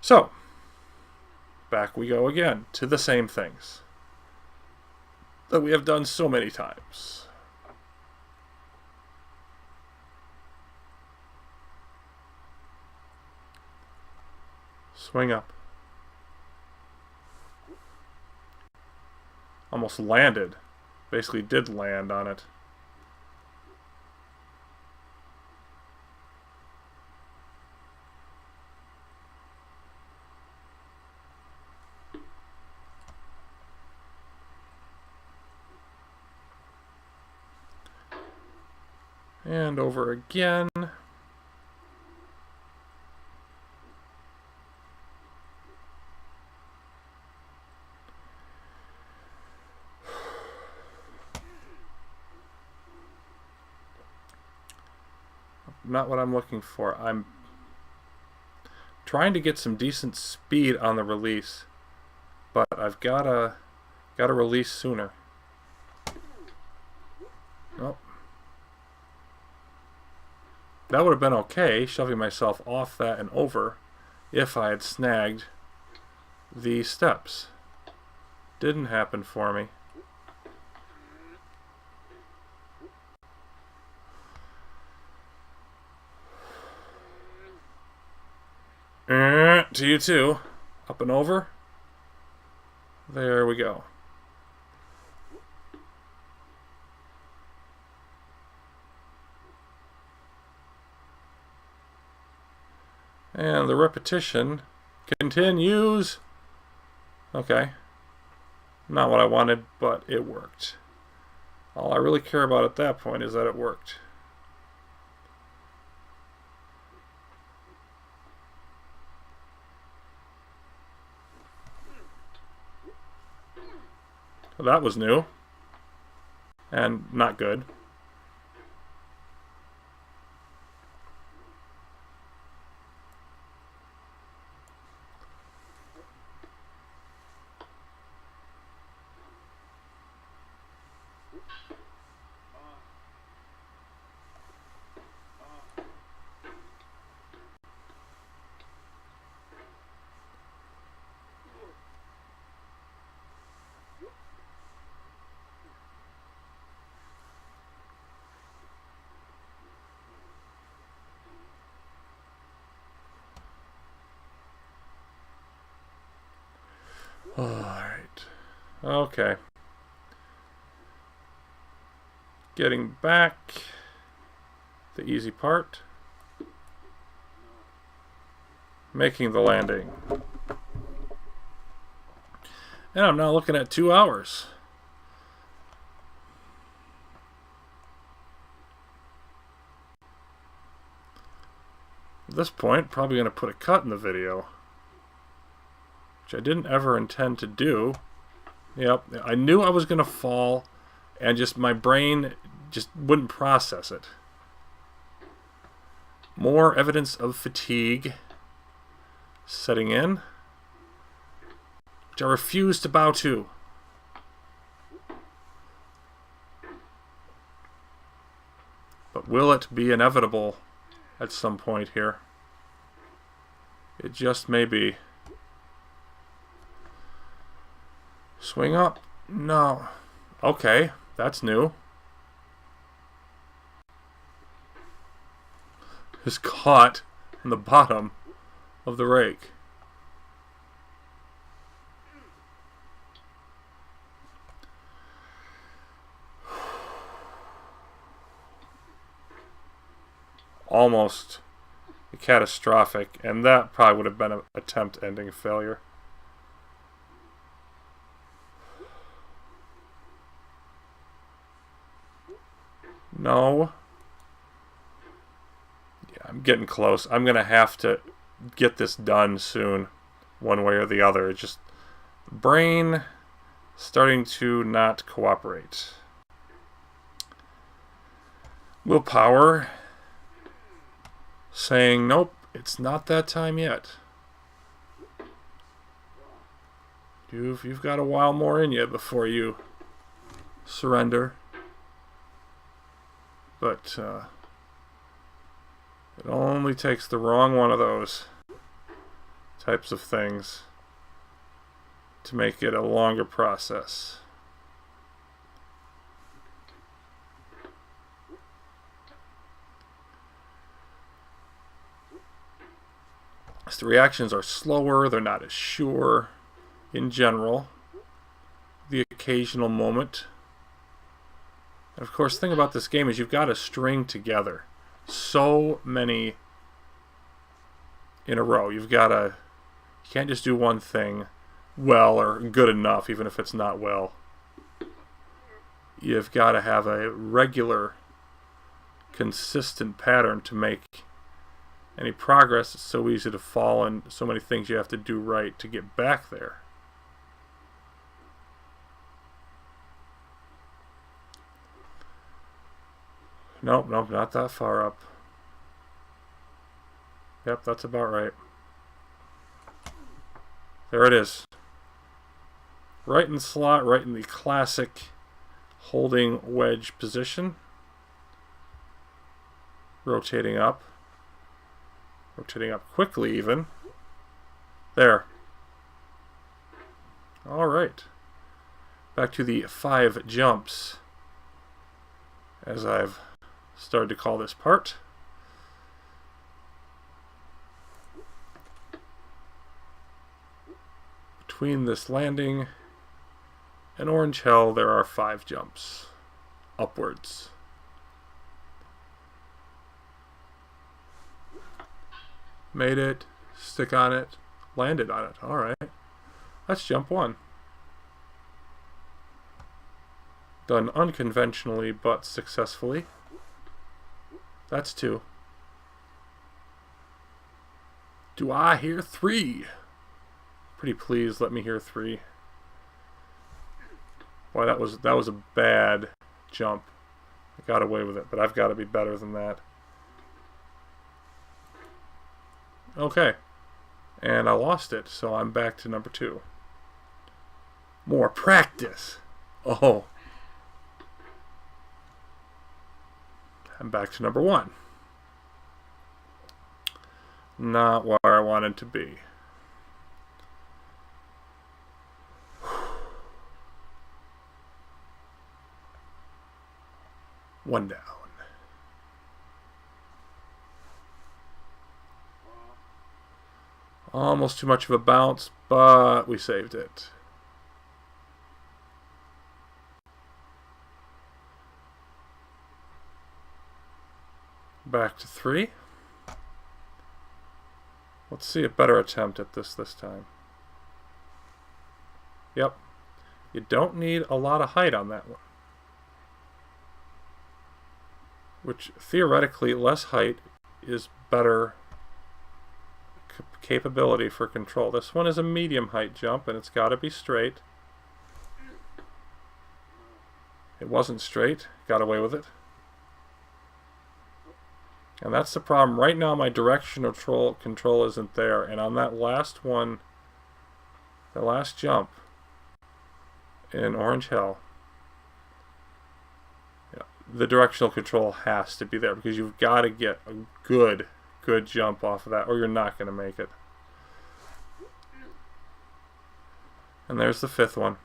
So, back we go again to the same things that we have done so many times. Swing up. Almost landed. Basically did land on it. And over again. Not what I'm looking for. I'm trying to get some decent speed on the release, but I've gotta release sooner. Nope. That would have been okay, shoving myself off that and over, if I had snagged the steps. Didn't happen for me. To you too. Up and over. There we go. And the repetition continues. Okay. Not what I wanted, but it worked. All I really care about at that point is that it worked. Well, that was new. And not good. Alright. Okay. Getting back. The easy part. Making the landing. And I'm now looking at 2 hours. At this point, probably going to put a cut in the video. Which I didn't ever intend to do. Yep, I knew I was going to fall, and just my brain just wouldn't process it. More evidence of fatigue setting in, which I refuse to bow to. But will it be inevitable at some point here? It just may be. Swing up? No. Okay, that's new. Is caught in the bottom of the rake. Almost catastrophic, and that probably would have been an attempt-ending failure. No. Yeah, I'm getting close. I'm going to have to get this done soon, one way or the other. It's just brain starting to not cooperate. Willpower saying, nope, it's not that time yet. You've got a while more in you before you surrender. But it only takes the wrong one of those types of things to make it a longer process. As the reactions are slower, they're not as sure in general. The occasional moment. And of course, the thing about this game is you've got to string together so many in a row. You can't just do one thing well or good enough, even if it's not well. You've got to have a regular, consistent pattern to make any progress. It's so easy to fall in so many things you have to do right to get back there. Nope, not that far up. Yep, that's about right. There it is. Right in the slot, right in the classic holding wedge position. Rotating up. Rotating up quickly even. There. Alright. Back to the 5 jumps, as I've started to call this part. Between this landing and Orange Hell, there are 5 jumps upwards. Made it, stick on it, landed on it. Alright. That's jump 1. Done unconventionally but successfully. That's 2. Do I hear 3? Pretty please let me hear 3. Boy, that was a bad jump. I got away with it, but I've got to be better than that. Okay. And I lost it, so I'm back to number 2. More practice. Oh. I'm back to number 1. Not where I wanted to be. One down. Almost too much of a bounce, but we saved it. Back to 3. Let's see a better attempt at this time. Yep. You don't need a lot of height on that one. Which, theoretically, less height is better capability for control. This one is a medium height jump, and it's got to be straight. It wasn't straight. Got away with it. And that's the problem. Right now, my directional control isn't there. And on that last one, the last jump in Orange Hell, the directional control has to be there because you've got to get a good jump off of that, or you're not going to make it. And there's the 5th one.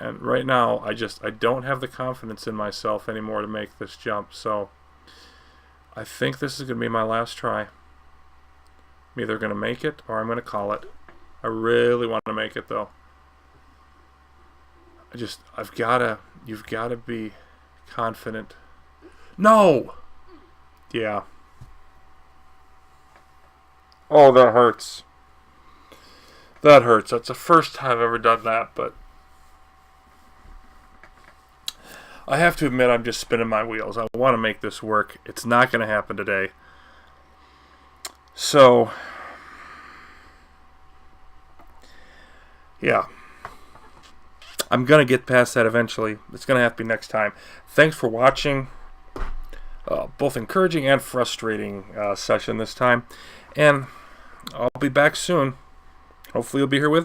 And right now, I don't have the confidence in myself anymore to make this jump, so I think this is going to be my last try. I'm either going to make it or I'm going to call it. I really want to make it, though. You've got to be confident. No! Yeah. Oh, that hurts. That hurts. That's the first time I've ever done that, but I have to admit I'm just spinning my wheels. I want to make this work. It's not going to happen today. So, yeah. I'm going to get past that eventually. It's going to have to be next time. Thanks for watching. Both encouraging and frustrating session this time. And I'll be back soon. Hopefully you'll be here with